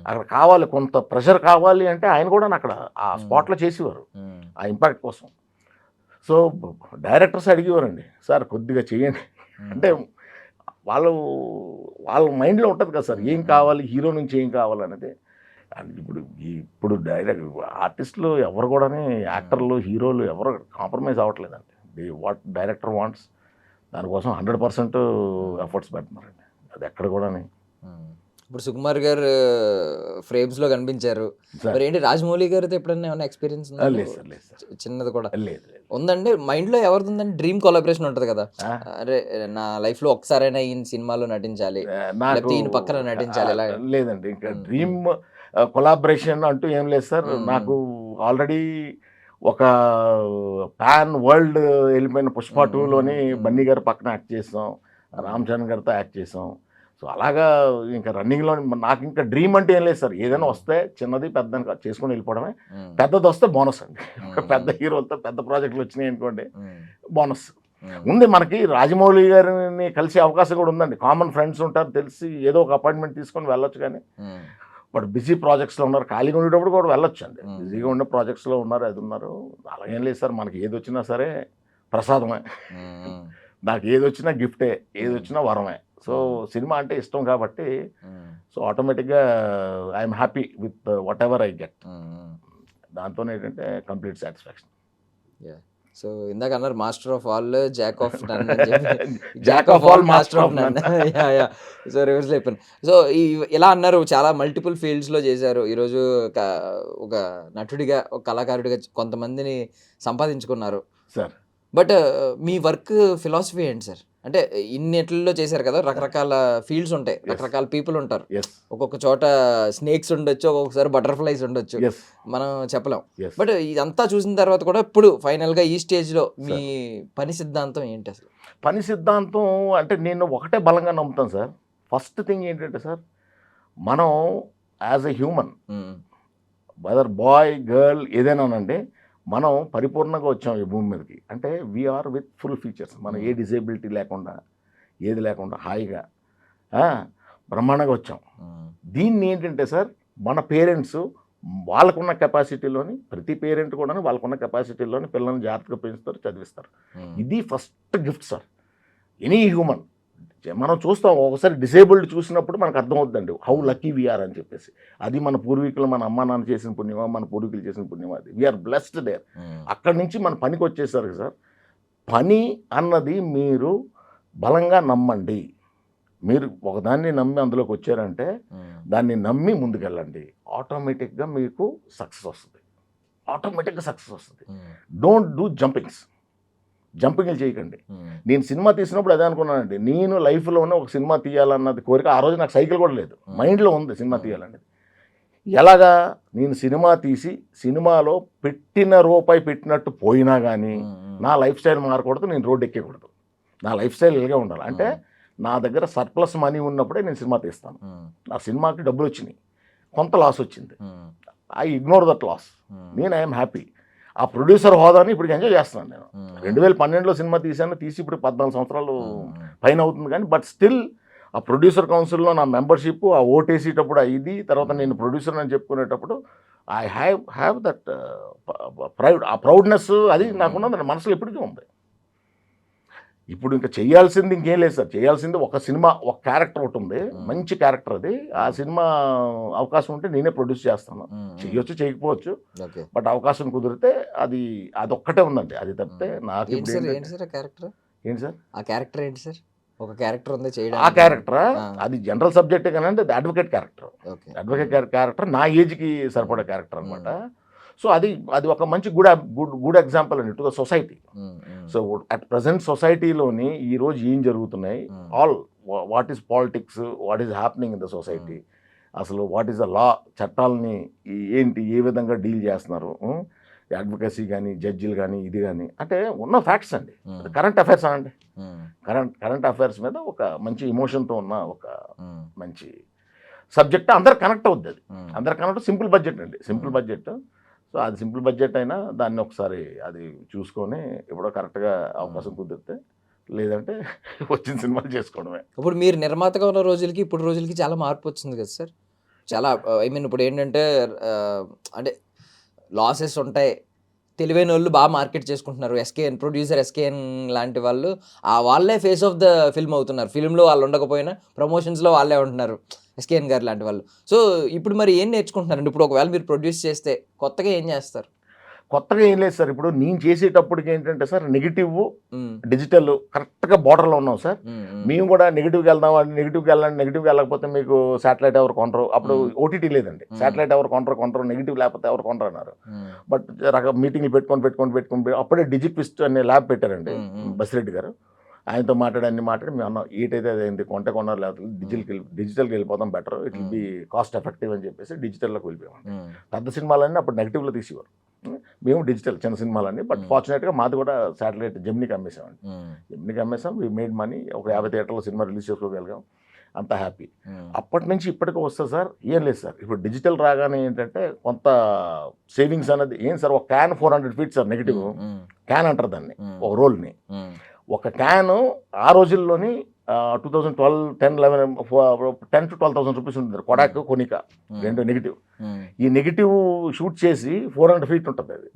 అక్కడ కావాలి, కొంత ప్రెషర్ కావాలి అంటే ఆయన కూడా అక్కడ ఆ స్పాట్లో చేసేవారు ఆ ఇంపాక్ట్ కోసం. సో డైరెక్టర్స్ అడిగేవారండి, సార్ కొద్దిగా చేయండి అంటే వాళ్ళ మైండ్లో ఉంటుంది కదా సార్, ఏం కావాలి హీరో నుంచి ఏం కావాలనేది. ఇప్పుడు డైరెక్ట్ ఆర్టిస్టులు ఎవరు కూడా, యాక్టర్లు హీరోలు ఎవరు కాంప్రమైజ్ అవ్వట్లేదండి. వాట్ డైరెక్టర్ వాంట్స్ దానికోసం 100% ఎఫర్ట్స్ పెడుతున్నారండి. అది ఎక్కడ కూడా. ఇప్పుడు సుకుమార్ గారు ఫ్రేమ్స్ లో కనిపించారు, మరి ఏంటి రాజమౌళి గారితో ఎప్పుడైనా ఏమైనా ఎక్స్పీరియన్స్ చిన్నది కూడా ఉందండి? మైండ్ లో ఎవరిది ఉందండి? డ్రీమ్ కొలాబరేషన్ ఉంటుంది కదా, అరే నా లైఫ్ లో ఒక్కసారైనా ఈయన సినిమాలో నటించాలి, ఈయన పక్కన నటించాలి, లేదండి ఇంకా డ్రీమ్ కొలాబరేషన్ అంటూ ఏం లేదు సార్. నాకు ఆల్రెడీ ఒక పాన్ వరల్డ్ వెళ్ళిపోయిన పుష్ప 2లోని బన్నీ గారు పక్కన యాక్ట్ చేసాం, రామ్ చరణ్ గారితో యాక్ట్ చేసాం. సో అలాగా ఇంకా రన్నింగ్లో నాకు ఇంకా డ్రీమ్ అంటే ఏం లేదు సార్. ఏదైనా వస్తే చిన్నది పెద్ద చేసుకొని వెళ్ళిపోవడమే. పెద్దది వస్తే బోనస్ అండి. పెద్ద హీరోలతో పెద్ద ప్రాజెక్టులు వచ్చినాయి అనుకోండి, బోనస్ ఉంది. మనకి రాజమౌళి గారిని కలిసే అవకాశం కూడా ఉందండి. కామన్ ఫ్రెండ్స్ ఉంటారు, తెలిసి ఏదో ఒక అపాయింట్మెంట్ తీసుకొని వెళ్ళొచ్చు. కానీ బట్ బిజీ ప్రాజెక్ట్స్లో ఉన్నారు, ఖాళీగా ఉండేటప్పుడు కూడా వెళ్ళొచ్చు అండి. బిజీగా ఉండే ప్రాజెక్ట్స్లో ఉన్నారు, అది ఉన్నారు. అలాగేం లేదు సార్, మనకి ఏది వచ్చినా సరే ప్రసాదమే. నాకు ఏది వచ్చినా గిఫ్టే, ఏది వచ్చినా వరమే. సో సినిమా అంటే ఇష్టం కాబట్టి సో ఆటోమేటిక్గా I'm happy with whatever I get. దాంతోనే ఏంటంటే కంప్లీట్ సాటిస్ఫాక్షన్. సో ఇందాక అన్నారు master of all jack of none, jack of all master of none. So రివర్స్లో అయిపోయింది. సో ఇలా అన్నారు, చాలా మల్టిపుల్ ఫీల్డ్స్లో చేశారు. ఈరోజు ఒక నటుడిగా, ఒక కళాకారుడిగా కొంతమందిని సంపాదించుకున్నారు sir. But me work philosophy ఏంటి సార్? అంటే ఇన్నిట్లో చేశారు కదా, రకరకాల ఫీల్డ్స్ ఉంటాయి, రకరకాల పీపుల్ ఉంటారు. ఒక్కొక్క చోట స్నేక్స్ ఉండొచ్చు, ఒక్కొక్కసారి బటర్ఫ్లైస్ ఉండొచ్చు, మనం చెప్పలేం. బట్ ఇదంతా చూసిన తర్వాత కూడా ఇప్పుడు ఫైనల్గా ఈ స్టేజ్లో మీ పని సిద్ధాంతం ఏంటి అసలు? పని సిద్ధాంతం అంటే నేను ఒకటే బలంగా నమ్ముతాను సార్. ఫస్ట్ థింగ్ ఏంటంటే సార్, మనం as a human, whether boy girl ఏదైనానండి, మనం పరిపూర్ణంగా వచ్చాం ఈ భూమి మీదకి అంటే వీఆర్ విత్ ఫుల్ ఫీచర్స్. మనం ఏ డిజేబిలిటీ లేకుండా, ఏది లేకుండా హాయిగా బ్రహ్మాండంగా వచ్చాం. దీన్ని ఏంటంటే సార్, మన పేరెంట్స్ వాళ్ళకున్న కెపాసిటీలోని, ప్రతి పేరెంట్ కూడా వాళ్ళకున్న కెపాసిటీలోని పిల్లల్ని జాగ్రత్తగా పెంచుతారు, చదివిస్తారు. ఇది first gift sir any human. మనం చూస్తాం ఒకసారి డిసేబుల్డ్ చూసినప్పుడు మనకు అర్థమవుతుందండి హౌ లక్కీ వీఆర్ అని చెప్పేసి. అది మన పూర్వీకులు, మన అమ్మా నాన్న చేసిన పుణ్యమా, మన పూర్వీకులు చేసిన పుణ్యమా, అది వీఆర్ బ్లెస్డ్ దేర్. అక్కడి నుంచి మన పనికి వచ్చేసరికి సార్, పని అన్నది మీరు బలంగా నమ్మండి. మీరు ఒకదాన్ని నమ్మి అందులోకి వచ్చారంటే దాన్ని నమ్మి ముందుకెళ్ళండి, ఆటోమేటిక్గా మీకు సక్సెస్ వస్తుంది. ఆటోమేటిక్గా సక్సెస్ వస్తుంది. డోంట్ డూ జంపింగ్లు చేయకండి. నేను సినిమా తీసినప్పుడు అదే అనుకున్నానండి, నేను లైఫ్లోనే ఒక సినిమా తీయాలన్నది కోరిక. ఆ రోజు నాకు సైకిల్ కూడా లేదు, మైండ్లో ఉంది సినిమా తీయాలనేది. ఎలాగా, నేను సినిమా తీసి సినిమాలో పెట్టిన రూపాయి పెట్టినట్టు పోయినా కానీ నా లైఫ్ స్టైల్ మారకూడదు, నేను రోడ్డు ఎక్కకూడదు, నా లైఫ్ స్టైల్ ఇలాగే ఉండాలి. అంటే నా దగ్గర సర్ప్లస్ మనీ ఉన్నప్పుడే నేను సినిమా తీస్తాను. ఆ సినిమాకి డబ్బులు వచ్చినాయి, కొంత లాస్ వచ్చింది, ఐ ఇగ్నోర్ దట్ లాస్. నేను ఐఎమ్ హ్యాపీ. ఆ ప్రొడ్యూసర్ హోదాని ఇప్పుడు ఎంజాయ్ చేస్తున్నాను నేను. 2012లో సినిమా తీసి ఇప్పుడు 14 సంవత్సరాలు పైన అవుతుంది. కానీ బట్ స్టిల్ ఆ ప్రొడ్యూసర్ కౌన్సిల్లో నా మెంబర్షిప్, ఆ ఓటేసేటప్పుడు ఇది, తర్వాత నేను ప్రొడ్యూసర్ అని చెప్పుకునేటప్పుడు ఐ హ్యావ్ దట్ ప్రౌడ్, ఆ ప్రౌడ్నెస్ అది నాకున్నది, మనసులో ఎప్పటికీ ఉంది. ఇప్పుడు ఇంకా చేయాల్సింది ఇంకేం లేదు సార్. చేయాల్సింది ఒక సినిమా, ఒక క్యారెక్టర్ ఒకటి ఉంది, మంచి క్యారెక్టర్ అది. ఆ సినిమా అవకాశం ఉంటే నేనే ప్రొడ్యూస్ చేస్తాను. చేయొచ్చు, చేయకపోవచ్చు, బట్ అవకాశం కుదిరితే అదొక్కటే ఉందండి. అది తప్పితే నాకు ఏంటి సార్ ఏంటి సార్ ఆ క్యారెక్టర్ ఏంటి సార్? ఒక క్యారెక్టర్ ఉంది చేయడం. ఆ క్యారెక్టర్ అది జనరల్ సబ్జెక్టే కానీ అది అడ్వకేట్ క్యారెక్టర్. అడ్వకేట్ క్యారెక్టర్ నా ఏజ్కి సరిపడే క్యారెక్టర్ అనమాట. సో అది ఒక మంచి గుడ్ ఎగ్జాంపుల్ అండి to the society. So at present సొసైటీలోని ఈరోజు ఏం జరుగుతున్నాయి, all what is politics, what is happening in the society, అసలు వాట్ ఈస్ ద లా, చట్టాలని ఏంటి, ఏ విధంగా డీల్ చేస్తున్నారు, అడ్వకసీ కానీ జడ్జిలు కానీ ఇది కానీ, అంటే ఉన్న ఫ్యాక్ట్స్ అండి. కరెంట్ అఫైర్స్ అనండి, కరెంట్ అఫైర్స్ మీద ఒక మంచి ఎమోషన్తో ఉన్న ఒక మంచి సబ్జెక్ట్ అందరు కనెక్ట్ అవుద్ది. అది అందరు కనెక్ట్, సింపుల్ బడ్జెట్ అండి, సింపుల్ బడ్జెట్. సో అది సింపుల్ బడ్జెట్ అయినా దాన్ని ఒకసారి అది చూసుకొని ఎప్పుడో కరెక్ట్గా అవకాశం కుదిరితే, లేదంటే వచ్చిన సినిమాలు చేసుకోవడమే. ఇప్పుడు మీరు నిర్మాతగా ఉన్న రోజులకి ఇప్పుడు రోజులకి చాలా మార్పు వచ్చింది కదా సార్. చాలా ఐ మీన్ ఇప్పుడు ఏంటంటే అంటే లాసెస్ ఉంటాయి, తెలివైన వాళ్ళు బాగా మార్కెట్ చేసుకుంటున్నారు. ప్రొడ్యూసర్ ఎస్కేఎన్ లాంటి వాళ్ళు వాళ్ళే ఫేస్ ఆఫ్ ద ఫిల్మ్ అవుతున్నారు. ఫిల్మ్లో వాళ్ళు ఉండకపోయినా ప్రమోషన్స్లో వాళ్ళే ఉంటున్నారు, ఎస్కేఎన్ గారు లాంటి వాళ్ళు. సో ఇప్పుడు మరి ఏం నేర్చుకుంటున్నారండి? ఇప్పుడు ఒకవేళ మీరు ప్రొడ్యూస్ చేస్తే కొత్తగా ఏం చేస్తారు? కొత్తగా ఏం లేదు సార్. ఇప్పుడు నేను చేసేటప్పటికి ఏంటంటే సార్, నెగిటివ్ డిజిటల్ కరెక్ట్గా బార్డర్లో ఉన్నాం సార్. మేము కూడా నెగిటివ్కి వెళ్దాం, నెగిటివ్కి వెళ్ళకపోతే మీకు శాటిలైట్ ఎవరు కొంటారు, అప్పుడు ఓటీటీ లేదండి, శాటిలైట్ ఎవరు కొంటారు, నెగిటివ్ లేకపోతే ఎవరు కొంటారు అన్నారు. బట్ మీటింగ్లు పెట్టుకొని అప్పుడే డిజిపిస్ట్ అనే ల్యాబ్ పెట్టారండి బసిరెడ్డి గారు. ఆయనతో మాట్లాడి మేము అన్నాం, ఏటైతే అదైంది, కొన్నారు, లేకపోతే డిజిటల్కి వెళ్ళిపోతాం, better, it will be cost effective అని చెప్పేసి డిజిటల్లోకి వెళ్ళిపోయామండి. పెద్ద సినిమాలన్నీ అప్పుడు నెగిటివ్లో తీసేవారు, మేము డిజిటల్ చిన్న సినిమాలన్నీ. బట్ ఫార్చునేట్గా మాది కూడా శాటిలైట్ జెమినీకి అమ్మేసామండి. జెమినీకి అమ్మేసాం, వీ మేడ్ మనీ. ఒక 50 థియేటర్లో సినిమా రిలీజ్ చేసుకోగలిగాం, అంత హ్యాపీ. అప్పటి నుంచి ఇప్పటికీ వస్తుంది సార్, ఏం లేదు సార్. ఇప్పుడు డిజిటల్ రాగానే ఏంటంటే కొంత సేవింగ్స్ అనేది ఏం సార్, ఒక can 400 feet sir, negative can అంటారు దాన్ని, ఒక రోల్ని. ఒక క్యాను ఆ రోజుల్లోని 2012, 10, 11, 10 to 12,000 రూపీస్ ఉంటుంది. కొడాక్, కొనికా, రెండు నెగిటివ్. ఈ నెగిటివ్ షూట్ చేసి 400 feet ఉంటుంది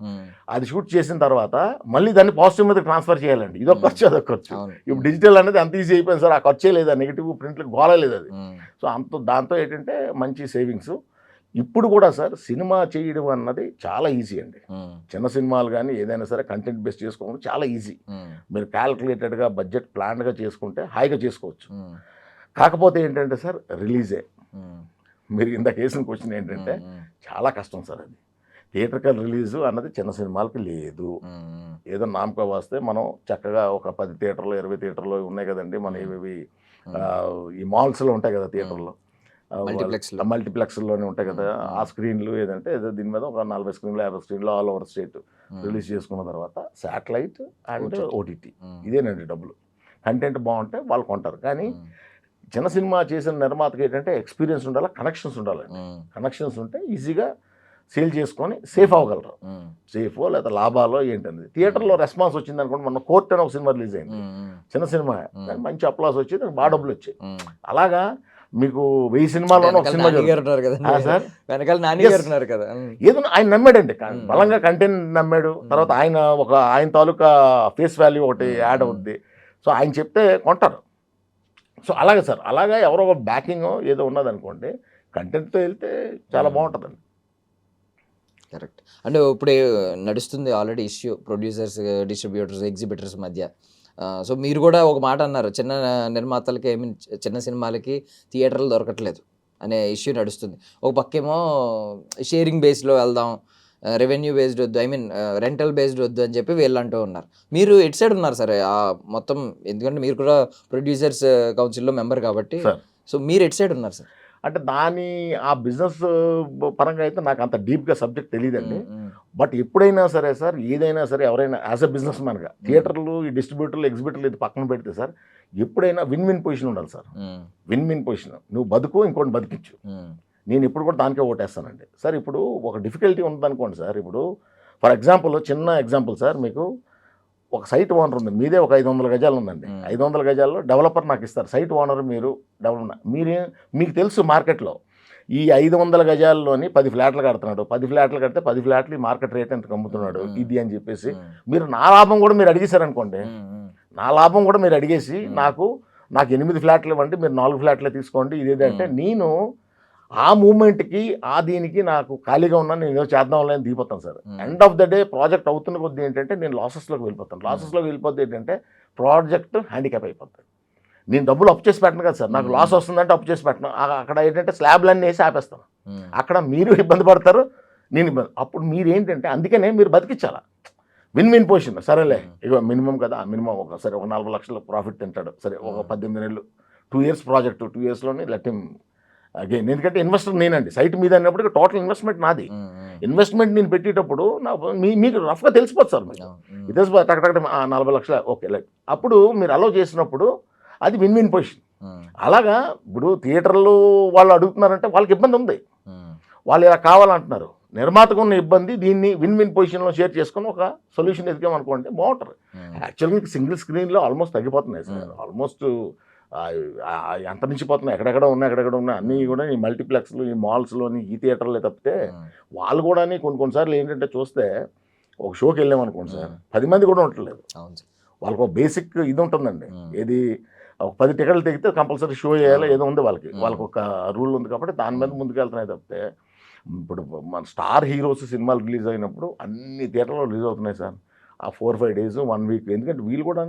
అది షూట్ చేసిన తర్వాత మళ్ళీ దాన్ని పాజిటివ్ మీద ట్రాన్స్ఫర్ చేయాలండి. ఇదొక ఖర్చు, అదొక ఖర్చు. ఇప్పుడు డిజిటల్ అనేది అంత ఈజీ అయిపోయింది సార్, ఆ ఖర్చే లేదు, నెగిటివ్ ప్రింట్లకు గోళ లేదు అది. సో దాంతో ఏంటంటే మంచి సేవింగ్స్. ఇప్పుడు కూడా సార్ సినిమా చేయడం అన్నది చాలా ఈజీ అండి. చిన్న సినిమాలు కానీ ఏదైనా సరే కంటెంట్ బేస్ చేసుకోవడం చాలా ఈజీ. మీరు క్యాల్కులేటెడ్గా బడ్జెట్ ప్లాన్గా చేసుకుంటే హాయిగా చేసుకోవచ్చు. కాకపోతే ఏంటంటే సార్, రిలీజే మీరు ఇందాక వేసిన క్వశ్చన్ ఏంటంటే చాలా కష్టం సార్. అది థియేటర్కల్ రిలీజు అన్నది చిన్న సినిమాలకి లేదు. ఏదో నామక వస్తే మనం చక్కగా ఒక 10 థియేటర్లు 20 థియేటర్లు ఉన్నాయి కదండి మన ఇవి ఈ మాల్స్లో ఉంటాయి కదా థియేటర్లో, మల్టీప్లెక్స్లోనే ఉంటాయి కదా ఆ స్క్రీన్లు. ఏదంటే ఏదో దీని మీద ఒక 40 స్క్రీన్లు 50 స్క్రీన్లు ఆల్ ఓవర్ స్టేట్ రిలీజ్ చేసుకున్న తర్వాత శాటిలైట్ అండ్ ఓటీటీ ఇదేనండి డబ్బులు. కంటెంట్ బాగుంటే వాళ్ళు కొంటారు. కానీ చిన్న సినిమా చేసిన నిర్మాతకి ఏంటంటే ఎక్స్పీరియన్స్ ఉండాలి, కనెక్షన్స్ ఉండాలండి. కనెక్షన్స్ ఉంటే ఈజీగా సేల్ చేసుకొని సేఫ్ అవ్వగలరు. సేఫో లేదా లాభాలో ఏంటనేది. థియేటర్లో రెస్పాన్స్ వచ్చింది అనుకోండి, మన కోర్ట్ అని ఒక సినిమా రిలీజ్ అయింది, చిన్న సినిమా, మంచి అప్లాస్ వచ్చి బాగా డబ్బులు వచ్చాయి. అలాగా మీకు 1000 సినిమాల్లోనే ఒక సినిమా సార్ ఏదో ఆయన నమ్మాడండి, బలంగా కంటెంట్ నమ్మాడు. తర్వాత ఆయన తాలూకా ఫేస్ వాల్యూ ఒకటి యాడ్ అవుద్ది. సో ఆయన చెప్తే కొంటారు. సో అలాగే సార్, అలాగా ఎవరో ఒక బ్యాకింగ్ ఏదో ఉన్నదనుకోండి, కంటెంట్తో వెళ్తే చాలా బాగుంటుందండి. కరెక్ట్. అంటే ఇప్పుడు నడుస్తుంది already issue producers, distributors, exhibitors మధ్య. సో మీరు కూడా ఒక మాట అన్నారు, చిన్న నిర్మాతలకి చిన్న సినిమాలకి థియేటర్లు దొరకట్లేదు అనే ఇష్యూ నడుస్తుంది. ఒక పక్కేమో షేరింగ్ బేస్లో వెళ్దాం, రెవెన్యూ బేస్డ్ వద్దు, రెంటల్ బేస్డ్ వద్దు అని చెప్పి వీళ్ళు అంటూ ఉన్నారు. మీరు ఎటు సైడ్ ఉన్నారు సరే మొత్తం? ఎందుకంటే మీరు కూడా ప్రొడ్యూసర్స్ కౌన్సిల్లో మెంబర్ కాబట్టి, సో మీరు ఎటు సైడ్ ఉన్నారు సార్? అంటే ఆ బిజినెస్ పరంగా అయితే నాకు అంత డీప్గా సబ్జెక్ట్ తెలియదండి. బట్ ఎప్పుడైనా సరే సార్, ఏదైనా సరే, ఎవరైనా యాజ్ అ బిజినెస్ మ్యాన్గా థియేటర్లు, ఈ డిస్ట్రిబ్యూటర్లు, ఎగ్జిబిటర్లు ఇది పక్కన పెడితే సార్, ఎప్పుడైనా విన్ విన్ పొజిషన్ ఉండాలి సార్. Win win position. నువ్వు బతుకు, ఇంకోటి బతికించు. నేను ఇప్పుడు కూడా దానికే ఓటేస్తానండి సార్. ఇప్పుడు ఒక డిఫికల్టీ ఉందనుకోండి సార్. ఇప్పుడు ఫర్ ఎగ్జాంపుల్, చిన్న ఎగ్జాంపుల్ సార్, మీకు ఒక సైట్ ఓనర్ ఉంది, మీదే ఒక 500 గజాలు ఉందండి. 500 గజాల్లో డెవలపర్ నాకు ఇస్తారు. సైట్ ఓనర్ మీరు మీకు తెలుసు మార్కెట్లో ఈ 500 గజాల్లోని 10 ఫ్లాట్లు కడుతున్నాడు. 10 ఫ్లాట్లు కడితే 10 ఫ్లాట్లు ఈ మార్కెట్ రేట్ ఎంత అమ్ముతున్నాడు ఇది అని చెప్పేసి మీరు నా లాభం కూడా మీరు అడిగేశారనుకోండి. నా లాభం కూడా మీరు అడిగేసి నాకు 8 ఫ్లాట్లు ఇవ్వండి, మీరు 4 ఫ్లాట్లే తీసుకోండి ఇదేదంటే, నేను ఆ మూమెంట్కి దీనికి నాకు ఖాళీగా ఉన్నా నేను ఏదో చేద్దాంలే అని దిగిపోతాను sir. End of the day project అవుతున్న కొద్దీ ఏంటంటే నేను లాసెస్లోకి వెళ్ళిపోతాను. లాసెస్లోకి వెళ్ళిపోతే ఏంటంటే ప్రాజెక్ట్ హ్యాండిక్యాప్ అయిపోతుంది. నేను డబ్బులు అప్పు చేసి పెట్టను కదా సార్. నాకు లాస్ వస్తుందంటే అప్పు చేసి పెట్టను. అక్కడ ఏంటంటే స్లాబ్లన్నీ వేసి ఆపేస్తాను. అక్కడ మీరు ఇబ్బంది పడతారు, నేను ఇబ్బంది. అప్పుడు మీరు ఏంటంటే అందుకనే మీరు బతికించాలా. Win win position. సరేలే ఇక మినిమం కదా, మినిమం సరే ఒక 4 లక్షల ప్రాఫిట్ తింటాడు, సరే ఒక 18 నెలలు 2 ఇయర్స్ ప్రాజెక్టు, 2 ఇయర్స్లోనే లెట్ హిమ్ అగైన్. ఎందుకంటే ఇన్వెస్టర్ నేనండి, సైట్ మీద అన్నప్పుడు టోటల్ ఇన్వెస్ట్మెంట్ నాది. ఇన్వెస్ట్మెంట్ నేను పెట్టేటప్పుడు మీకు రఫ్గా తెలిసిపోతుంది సార్. మీకు ఇది తెలిసిపోతుంది, టక్ 40 లక్షల ఓకే లైక్. అప్పుడు మీరు అలౌ చేసినప్పుడు అది విన్ విన్ పొజిషన్. అలాగా ఇప్పుడు థియేటర్లు వాళ్ళు అడుగుతున్నారంటే వాళ్ళకి ఇబ్బంది ఉంది, వాళ్ళు ఇలా కావాలంటున్నారు. నిర్మాతకు ఉన్న ఇబ్బంది, దీన్ని విన్ విన్ పొజిషన్లో షేర్ చేసుకొని ఒక సొల్యూషన్ ఎదిగామనుకోండి బాగుంటుంది. యాక్చువల్గా సింగిల్ స్క్రీన్లో ఆల్మోస్ట్ తగ్గిపోతున్నాయి సార్. ఆల్మోస్ట్ ఎంత మించిపోతున్నాయి. ఎక్కడెక్కడ ఉన్నాయి అన్నీ కూడా ఈ మల్టీప్లెక్స్లు, ఈ మాల్స్లోని, ఈ థియేటర్లే తప్పితే వాళ్ళు కూడా కొన్నిసార్లు ఏంటంటే చూస్తే ఒక షోకి వెళ్ళామనుకోండి సార్, 10 మంది కూడా ఉండట్లేదు. వాళ్ళకు ఒక బేసిక్ ఇది ఉంటుందండి, ఏది ఒక 10 టికెట్లు తెగితే కంపల్సరీ షో చేయాలి ఏదో ఉంది వాళ్ళకి ఒక రూల్ ఉంది. కాబట్టి దాని మీద ముందుకు వెళ్తున్నాయి తప్పితే ఇప్పుడు మన స్టార్ హీరోస్ సినిమాలు రిలీజ్ అయినప్పుడు అన్ని థియేటర్లో రిలీజ్ అవుతున్నాయి సార్. ఆ 4-5 డేస్ 1 వీక్. ఎందుకంటే వీళ్ళు కూడా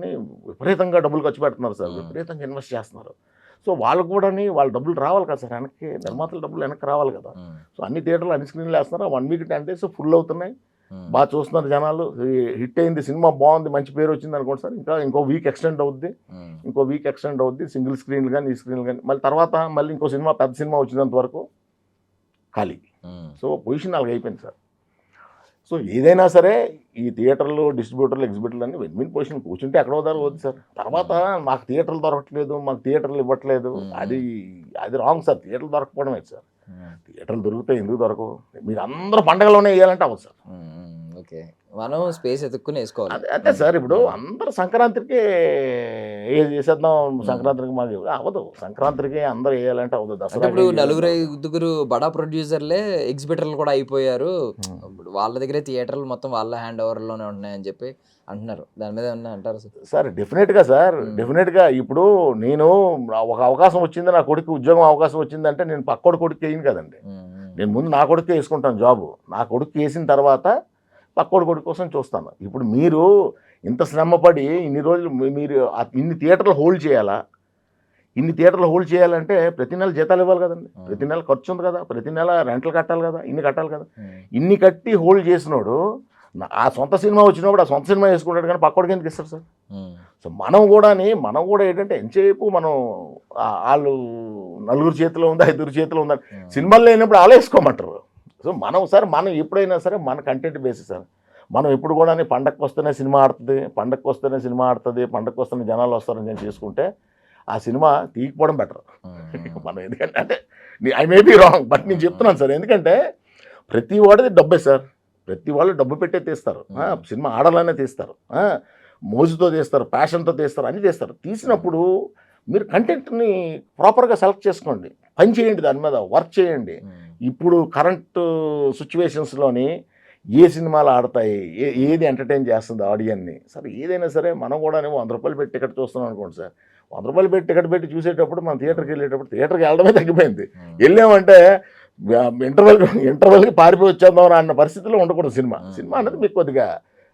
విపరీతంగా డబ్బులు ఖర్చు పెడుతున్నారు సార్, విపరీతంగా ఇన్వెస్ట్ చేస్తున్నారు. సో వాళ్ళకు కూడా వాళ్ళ డబ్బులు రావాలి కదా సార్, వెనక్కి నిర్మాతల డబ్బులు వెనక్కి రావాలి కదా. సో అన్ని థియేటర్లు అన్ని స్క్రీన్లు వేస్తున్నారు. 1 వీక్ 10 డేస్ ఫుల్ అవుతున్నాయి, బాగా చూస్తున్నారు జనాలు. హిట్ అయింది, సినిమా బాగుంది, మంచి పేరు వచ్చింది అనుకోండి సార్, ఇంకో వీక్ ఎక్స్టెండ్ అవుద్ది. సింగిల్ స్క్రీన్లు కానీ, ఈ స్క్రీన్లు కానీ. మళ్ళీ తర్వాత ఇంకో సినిమా, పెద్ద సినిమా వచ్చినంత వరకు ఖాళీ. సో పొజిషన్ అలాగ అయిపోయింది సార్. సో ఏదైనా సరే ఈ థియేటర్లు, డిస్ట్రిబ్యూటర్లు, ఎగ్జిబిటర్లు అన్నీ విన్ విన్ పొజిషన్. కూర్చుంటే ఎక్కడో వద్దు సార్. తర్వాత మాకు థియేటర్లు దొరకట్లేదు, మాకు థియేటర్లు ఇవ్వట్లేదు, అది రాంగ్ సార్. థియేటర్లు దొరకపోవడమే సార్. థియేటర్లు దొరుకుతాయి, ఎందుకు దొరకవు? మీరు అందరూ పండగలోనే వేయాలంటే అవ్వదు సార్. ఓకే, మనం స్పేస్ ఎత్తుక్కుని వేసుకోవాలి. అంతే సార్. ఇప్పుడు అందరూ సంక్రాంతికి చేసేద్దాం, సంక్రాంతికి మాకు అవ్వదు. సంక్రాంతికి అందరూ వేయాలంటే అవ్వదు. దసరా ఇప్పుడు 4-5 బడా ప్రొడ్యూసర్లే ఎగ్జిబిటర్లు కూడా అయిపోయారు. ఇప్పుడు వాళ్ళ దగ్గరే థియేటర్లు మొత్తం వాళ్ళ హ్యాండ్ ఓవర్లోనే ఉన్నాయని చెప్పి అంటున్నారు. దాని మీద ఏమన్నా అంటారు సార్? డెఫినెట్గా సార్, డెఫినెట్గా. ఇప్పుడు నేను ఒక అవకాశం వచ్చింది, నా కొడుకు ఉద్యోగం అవకాశం వచ్చిందంటే నేను పక్కోడి కొడుకు వేయను కదండి. నేను ముందు నా కొడుకే వేసుకుంటాను జాబు. నా కొడుకు వేసిన తర్వాత పక్కోడి కొడుకు కోసం చూస్తాను. ఇప్పుడు మీరు ఇంత శ్రమపడి ఇన్ని రోజులు మీరు ఇన్ని థియేటర్లు హోల్డ్ చేయాలా? ఇన్ని థియేటర్లు హోల్డ్ చేయాలంటే ప్రతి నెల జీతాలు ఇవ్వాలి కదండి, ప్రతి నెల ఖర్చు ఉంది కదా, ప్రతి నెల రెంట్లు కట్టాలి కదా, ఇన్ని కట్టాలి కదా. ఇన్ని కట్టి హోల్డ్ చేసినోడు ఆ సొంత సినిమా వచ్చినప్పుడు ఆ సొంత సినిమా వేసుకుంటాడు, కానీ పక్కోడికి ఎందుకు ఇస్తారుసార్? సో మనం కూడా ఏంటంటే ఎంతసేపు మనం వాళ్ళు 4 చేతిలో ఉంది, 5 చేతిలో ఉందని సినిమాలు లేనప్పుడు అలా వేసుకోమంటారు. సో మనం ఎప్పుడైనా సరే మన కంటెంట్ బేసిస్ సార్. మనం ఎప్పుడు కూడా పండగకి వస్తేనే సినిమా ఆడుతుంది, పండగకి వస్తేనే జనాలు వస్తారని నేను చేసుకుంటే ఆ సినిమా తీయకపోవడం బెటర్. మనం ఎందుకంటే అంటే I may be wrong, but నేను చెప్తున్నాను సార్. ఎందుకంటే ప్రతి వాడిది డబ్బే సార్. ప్రతి వాళ్ళు డబ్బు పెట్టే తీస్తారు, సినిమా ఆడాలనే తీస్తారు, మోజుతో తీస్తారు, ప్యాషన్తో తీస్తారు, అన్నీ తీస్తారు. తీసినప్పుడు మీరు కంటెంట్ని ప్రాపర్గా సెలెక్ట్ చేసుకోండి, పని చేయండి, దాని మీద వర్క్ చేయండి. ఇప్పుడు కరెంట్ సిచ్యువేషన్స్లోని ఏ సినిమాలు ఆడతాయి, ఏది ఎంటర్టైన్ చేస్తుంది ఆడియన్ని సార్. ఏదైనా సరే మనం కూడా 100 రూపాయలు పెట్టి టికెట్ చూస్తున్నాం అనుకోండి సార్. 100 రూపాయలు పెట్టి టికెట్ పెట్టి చూసేటప్పుడు మనం థియేటర్కి వెళ్ళడమే తగ్గిపోయింది. వెళ్ళామంటే ఇంటర్వెల్కి పారిపోయి వచ్చేద్దాం అన్న పరిస్థితిలో ఉండకూడదు. సినిమా అనేది మీకు కొద్దిగా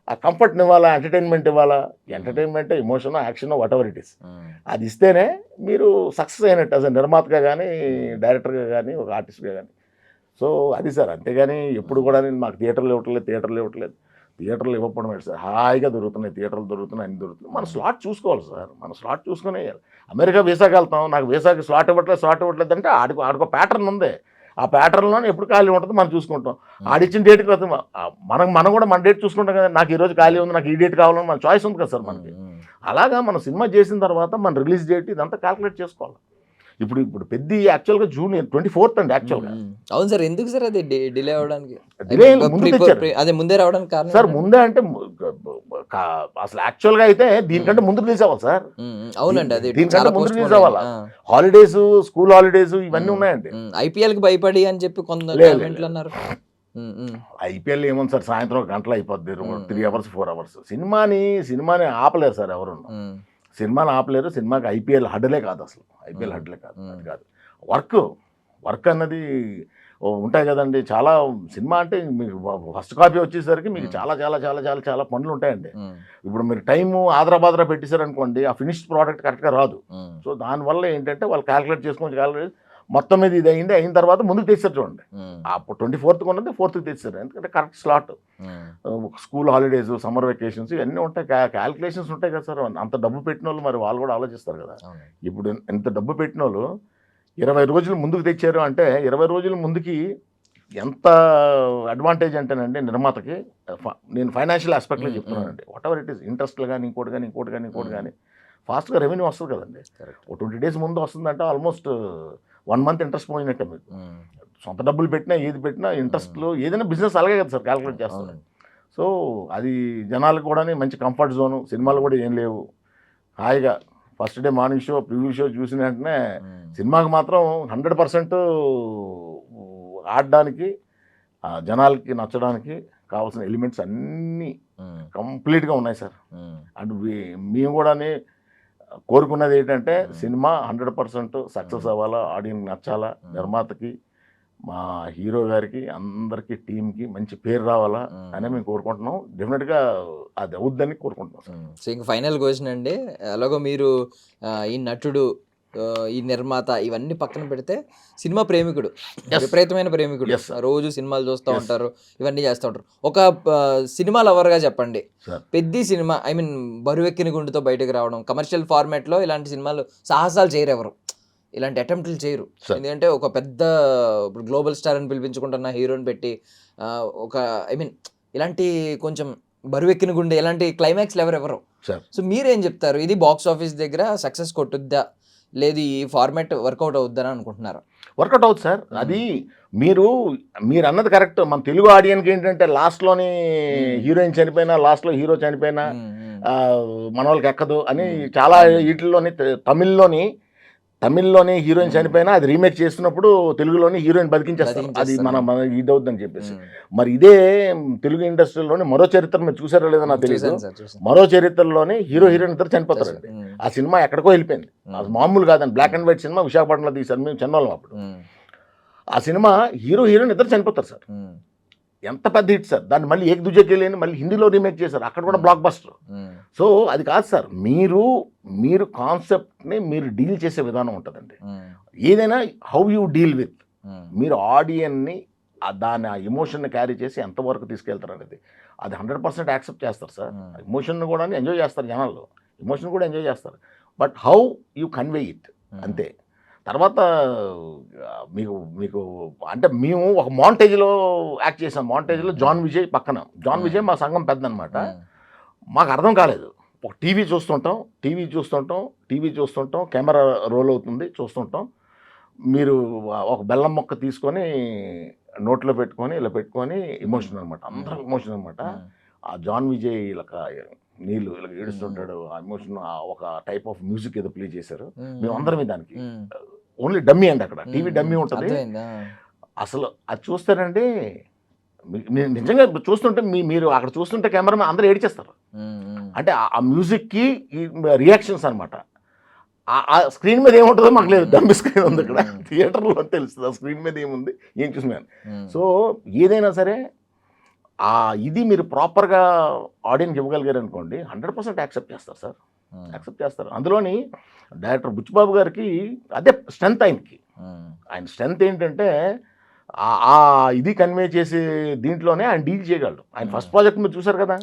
ఆ కంఫర్ట్ని ఇవ్వాలా, ఎంటర్టైన్మెంట్ ఇవ్వాలా. Entertainment, emotion, action, what ever it is, అది ఇస్తేనే మీరు సక్సెస్ అయినట్టు అసలు నిర్మాతగా కానీ, డైరెక్టర్గా కానీ, ఒక ఆర్టిస్ట్గా కానీ. సో అది సార్. అంతేగాని ఎప్పుడు కూడా మాకు థియేటర్లు ఇవ్వట్లేదు. థియేటర్లు ఇవ్వకపోవడం ఏంటి సార్? హాయిగా దొరుకుతున్నాయి, థియేటర్లు దొరుకుతున్నాయి, అన్ని దొరుకుతున్నాయి. మన స్లాట్ చూసుకోవాలి సార్. మన స్లాట్ చూసుకునే వేయాలి. అమెరికా వీసాకి వెళ్తాం, నాకు వీసాకి స్లాట్ ఇవ్వట్లేదు అంటే ఆడికో ప్యాటర్న్ ఉంది. ఆ ప్యాటర్న్లో ఎప్పుడు ఖాళీ ఉంటుంది మనం చూసుకుంటాం. ఆడిచ్చిన డేట్కి మనం కూడా మన డేట్ చూసుకుంటాం కదా, నాకు ఈ రోజు ఖాళీ ఉంది, నాకు ఈ డేట్ కావాలని మన చాయిస్ ఉంది కదా సార్ మనకి. అలాగా మనం సినిమా చేసిన తర్వాత మన రిలీజ్ డేట్ ఇదంతా క్యాల్కులేట్ చేసుకోవాలి. ఇప్పుడు పెద్ద యాక్చువల్గా జూన్ 24th అండి యాక్చువల్గా. అవును సార్, ఎందుకు సార్ అది డిలే అవడానికి? Delay ముందు తెచ్చారు. అదే ముందే రావడానికి కారణం సార్ ముందే అంటే అసలు యాక్చువల్గా అయితే దీనికంటే ముందు రిలీజ్ అవ్వాలి సార్. అవునండి, అది దీనికంటే ముందు రిలీజ్ అవ్వాలి. హాలిడేస్, స్కూల్ హాలిడేస్ ఇవన్నీ ఉన్నాయండి. IPL కి భయపడి అని చెప్పి కొంత లేదు. కామెంట్లు అన్నారు. IPL ఏముంది సార్, సాయంత్రం 1 గంటలు అయిపోద్ది, 3 అవర్స్ 4 అవర్స్. సినిమాని ఆపలేరు సార్ ఎవరు. సినిమాని ఆపలేరు. సినిమాకి IPL హడ్డలే కాదు, అసలు IPL హడ్డలే కాదు. అది కాదు వర్క్ అన్నది ఉంటాయి కదండి. చాలా సినిమా అంటే మీకు ఫస్ట్ కాపీ వచ్చేసరికి మీకు చాలా చాలా చాలా చాలా చాలా పనులు ఉంటాయండి. ఇప్పుడు మీరు టైము ఆదరా పెట్టేశారనుకోండి, ఆ ఫినిష్డ్ ప్రోడక్ట్ కరెక్ట్గా రాదు. సో దానివల్ల ఏంటంటే వాళ్ళు క్యాల్కులేట్ క్యాల్కులేట్ మొత్తం మీద ఇది అయిన తర్వాత ముందుకు తెచ్చారు చూడండి. అప్పుడు 24th ఉన్నది 4th తెచ్చారు, ఎందుకంటే correct slot. School holidays, summer vacations ఇవన్నీ ఉంటాయి, క్యాల్కులేషన్స్ ఉంటాయి కదా సార్. అంత డబ్బు పెట్టిన వాళ్ళు మరి వాళ్ళు కూడా ఆలోచిస్తారు కదా. ఇప్పుడు ఎంత డబ్బు పెట్టిన వాళ్ళు 20 రోజులు ముందుకు తెచ్చారు అంటే 20 రోజుల ముందుకి ఎంత అడ్వాంటేజ్ అంటేనండి నిర్మాతకి. నేను ఫైనాన్షియల్ ఆస్పెక్ట్లో చెప్తున్నానండి. వాట్ ఎవర్ ఇట్ ఈస్, ఇంట్రెస్ట్లు కానీ ఇంకోటి కానీ ఫాస్ట్గా రెవెన్యూ వస్తుంది కదండి. 20 days ముందు వస్తుందంటే ఆల్మోస్ట్ 1 month ఇంట్రెస్ట్ పోయినట్టే మీకు. సొంత డబ్బులు పెట్టినా ఏది పెట్టినా ఇంట్రెస్ట్లు ఏదైనా బిజినెస్ అలాగే కదా సార్ క్యాల్కులేట్ చేస్తాను. సో అది జనాలకు కూడా మంచి కంఫర్ట్ జోను. సినిమాలు కూడా ఏం లేవు, హాయిగా first day morning show, preview show చూసిన వెంటనే సినిమాకి మాత్రం 100% ఆడడానికి, జనాలకి నచ్చడానికి కావాల్సిన ఎలిమెంట్స్ అన్నీ కంప్లీట్గా ఉన్నాయి సార్. అండ్ మేము కూడా కోరుకున్నది ఏంటంటే సినిమా 100% సక్సెస్ అవ్వాలా, ఆడియన్కి నచ్చాలా, నిర్మాతకి, మా హీరో గారికి, అందరికీ టీంకి మంచి పేరు రావాలా అని మేము కోరుకుంటున్నాం. డెఫినెట్గా అది అవుద్దని కోరుకుంటున్నాం సార్. సో ఇంక ఫైనల్ క్వశ్చన్ అండి, అలాగో మీరు ఈ నటుడు, ఈ నిర్మాత ఇవన్నీ పక్కన పెడితే సినిమా ప్రేమికుడు, విపరీతమైన ప్రేమికుడు, రోజు సినిమాలు చూస్తూ ఉంటారు, ఇవన్నీ చేస్తూ ఉంటారు. ఒక సినిమా లవర్గా చెప్పండి, పెద్ద సినిమా ఐ మీన్ బరువెక్కిన గుండెతో బయటకు రావడం, కమర్షియల్ ఫార్మాట్లో ఇలాంటి సినిమాలు సాహసాలు చేయరు ఎవరు, ఇలాంటి అటెంప్ట్లు చేయరు. ఎందుకంటే ఒక పెద్ద గ్లోబల్ స్టార్ అని పిలిపించుకుంటున్న హీరోని పెట్టి ఒక ఐ మీన్ ఇలాంటి కొంచెం బరువెక్కిన గుండె ఇలాంటి క్లైమాక్స్లు ఎవరు. సో మీరేం చెప్తారు, ఇది బాక్స్ ఆఫీస్ దగ్గర సక్సెస్ కొట్టుద్దా, లేదు ఈ ఫార్మాట్ వర్కౌట్ అవుద్దని అనుకుంటున్నారా? వర్కౌట్ అవుతుంది సార్. అది మీరు అన్నది కరెక్ట్. మన తెలుగు ఆడియన్కి ఏంటంటే లాస్ట్లోని హీరోయిన్ చనిపోయినా, లాస్ట్లో హీరో చనిపోయినా మన వాళ్ళకి ఎక్కదు అని చాలా వీటిల్లోని తమిళ్లోని హీరోయిన్ చనిపోయినా అది రీమేక్ చేస్తున్నప్పుడు తెలుగులోని హీరోయిన్ బతికించేస్తారు, అది మన ఇది అవుద్దని చెప్పేసి. మరి ఇదే తెలుగు ఇండస్ట్రీలోని మరో చరిత్ర మీరు చూసారో లేదో నాకు తెలియదు, మరో చరిత్రలోని హీరోయిన్ ఇద్దరు చనిపోతారండి. ఆ సినిమా ఎక్కడికో వెళ్ళిపోయింది, అది మామూలు కాదండి. బ్లాక్ అండ్ వైట్ సినిమా, విశాఖపట్నంలో తీశారు, మేము చెన్నోళ్ళం అప్పుడు. ఆ సినిమా హీరోయిన్ ఇద్దరు చనిపోతారు సార్. ఎంత పెద్ద హిట్ సార్. దాన్ని మళ్ళీ ఏక్ దుజేకి వెళ్ళి మళ్ళీ హిందీలో రీమేక్ చేశారు, అక్కడ కూడా బ్లాక్ బస్టర్. సో అది కాదు సార్, మీరు కాన్సెప్ట్ని మీరు డీల్ చేసే విధానం ఉంటుందండి. ఏదైనా హౌ యూ డీల్ విత్, మీరు ఆడియన్ని దాన్ని ఆ ఎమోషన్ని క్యారీ చేసి ఎంతవరకు తీసుకెళ్తారు అనేది, అది 100% యాక్సెప్ట్ చేస్తారు సార్. ఎమోషన్ కూడా ఎంజాయ్ చేస్తారు జనాలు, ఎమోషన్ కూడా ఎంజాయ్ చేస్తారు. But how you convey it అంతే. తర్వాత మీకు అంటే మేము ఒక మాంటేజ్లో యాక్ట్ చేసాం. మాంటేజ్లో జాన్ విజయ్ పక్కన. జాన్ విజయ్ మా సంఘం పెద్ద అనమాట. మాకు అర్థం కాలేదు. ఒక టీవీ చూస్తుంటాం, కెమెరా రోల్ అవుతుంది, చూస్తుంటాం. మీరు ఒక బెల్లం మొక్క తీసుకొని నోట్లో పెట్టుకొని ఇలా పెట్టుకొని ఎమోషన్ అనమాట, అందరం ఎమోషన్ అనమాట. ఆ జాన్ విజయ్ ఇలా నీళ్ళు ఇలా ఏడుస్తుంటాడు, ఆ ఎమోషన్, ఒక టైప్ ఆఫ్ మ్యూజిక్ ఏదో ప్లే చేశారు. మేము అందరం దానికి ఓన్లీ డమ్మీ అండి, అక్కడ టీవీ డమ్మీ ఉంటుంది. అసలు అది చూస్తారండి, నిజంగా చూస్తుంటే మీరు అక్కడ చూస్తుంటే కెమెరామెన్ అందరూ ఏడ్చేస్తారు. అంటే ఆ మ్యూజిక్కి రియాక్షన్స్ అనమాట. ఆ స్క్రీన్ మీద ఏముంటుందో మాకు లేదు, డమ్మీ స్క్రీన్ ఉంది ఇక్కడ, థియేటర్లో తెలుస్తుంది ఆ స్క్రీన్ మీద ఏముంది, ఏం చూసినాను. సో ఏదైనా సరే ఇది మీరు ప్రాపర్గా ఆడియన్కి ఇవ్వగలిగారు అనుకోండి, 100% యాక్సెప్ట్ చేస్తారు సార్, యాక్సెప్ట్ చేస్తారు. అందులోని డైరెక్టర్ బుచ్చిబాబు గారికి అదే స్ట్రెంత్. ఆయన స్ట్రెంత్ ఏంటంటే ఇది కన్వే చేసే దీంట్లోనే ఆయన డీల్ చేయగలడు. ఆయన ఫస్ట్ ప్రాజెక్ట్ మీరు చూసారు కదా,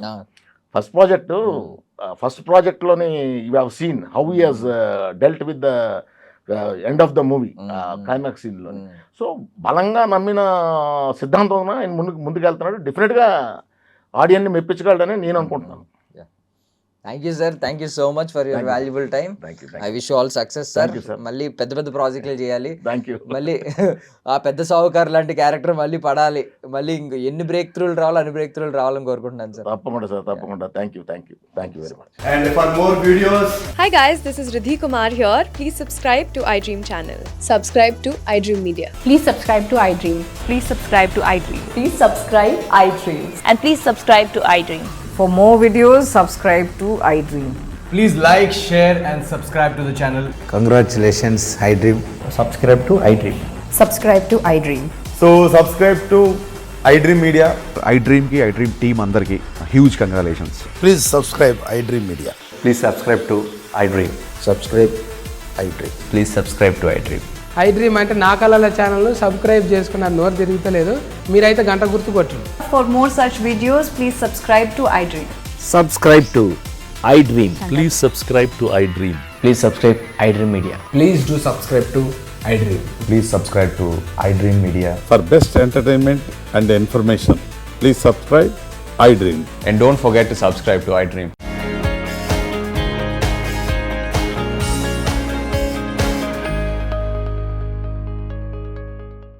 ఫస్ట్ ప్రాజెక్ట్లోని you have seen how he has dealt with the end of the movie climax సీన్లో. సో బలంగా నమ్మిన సిద్ధాంతం ఆయన ముందుకు వెళ్తున్నాడు. డెఫినెట్గా ఆడియన్ని మెప్పించగలడని నేను అనుకుంటున్నాను. Thank you sir, thank you so much for your valuable time. I wish all success sir. మళ్ళీ పెద్ద పెద్ద ప్రాజెక్టులు చేయాలి. Thank you. మళ్ళీ ఆ పెద్ద సావుకారు లాంటి క్యారెక్టర్ మళ్ళీ పడాలి. మళ్ళీ ఇంక ఎన్ని బ్రేక్ త్రూలు రావాలో అన్ని బ్రేక్ త్రూలు రావాలని కోరుకుంటున్నాను సార్. తప్పకుండా సార్, తప్పకుండా. Thank you very much. And for more videos, Hi guys, this is Riddhi Kumar here. Please subscribe to iDream channel. Subscribe to iDream Media. Please subscribe to iDream. Please subscribe to iDream. Please subscribe iDream. And please subscribe to iDream. For more videos, subscribe to iDream. please like, share and subscribe to the channel. Congratulations, iDream. Subscribe to iDream. Subscribe to iDream. So subscribe to iDream Media. iDream ki iDream team andarki huge congratulations. Please subscribe iDream Media. Please subscribe to iDream. Subscribe iDream. Please subscribe to iDream. iDream అంటే నా కళల channel subscribe చేసుకున్న నోరు తిరుగుతలేదు, మీరైతే గంట గుర్తు కొట్టండి. For more such videos, please subscribe to iDream. Subscribe to iDream. Please subscribe to iDream. Please subscribe iDream Media. Please do subscribe to iDream. Please subscribe to iDream Media. For best entertainment and information, please subscribe iDream. And don't forget to subscribe to iDream.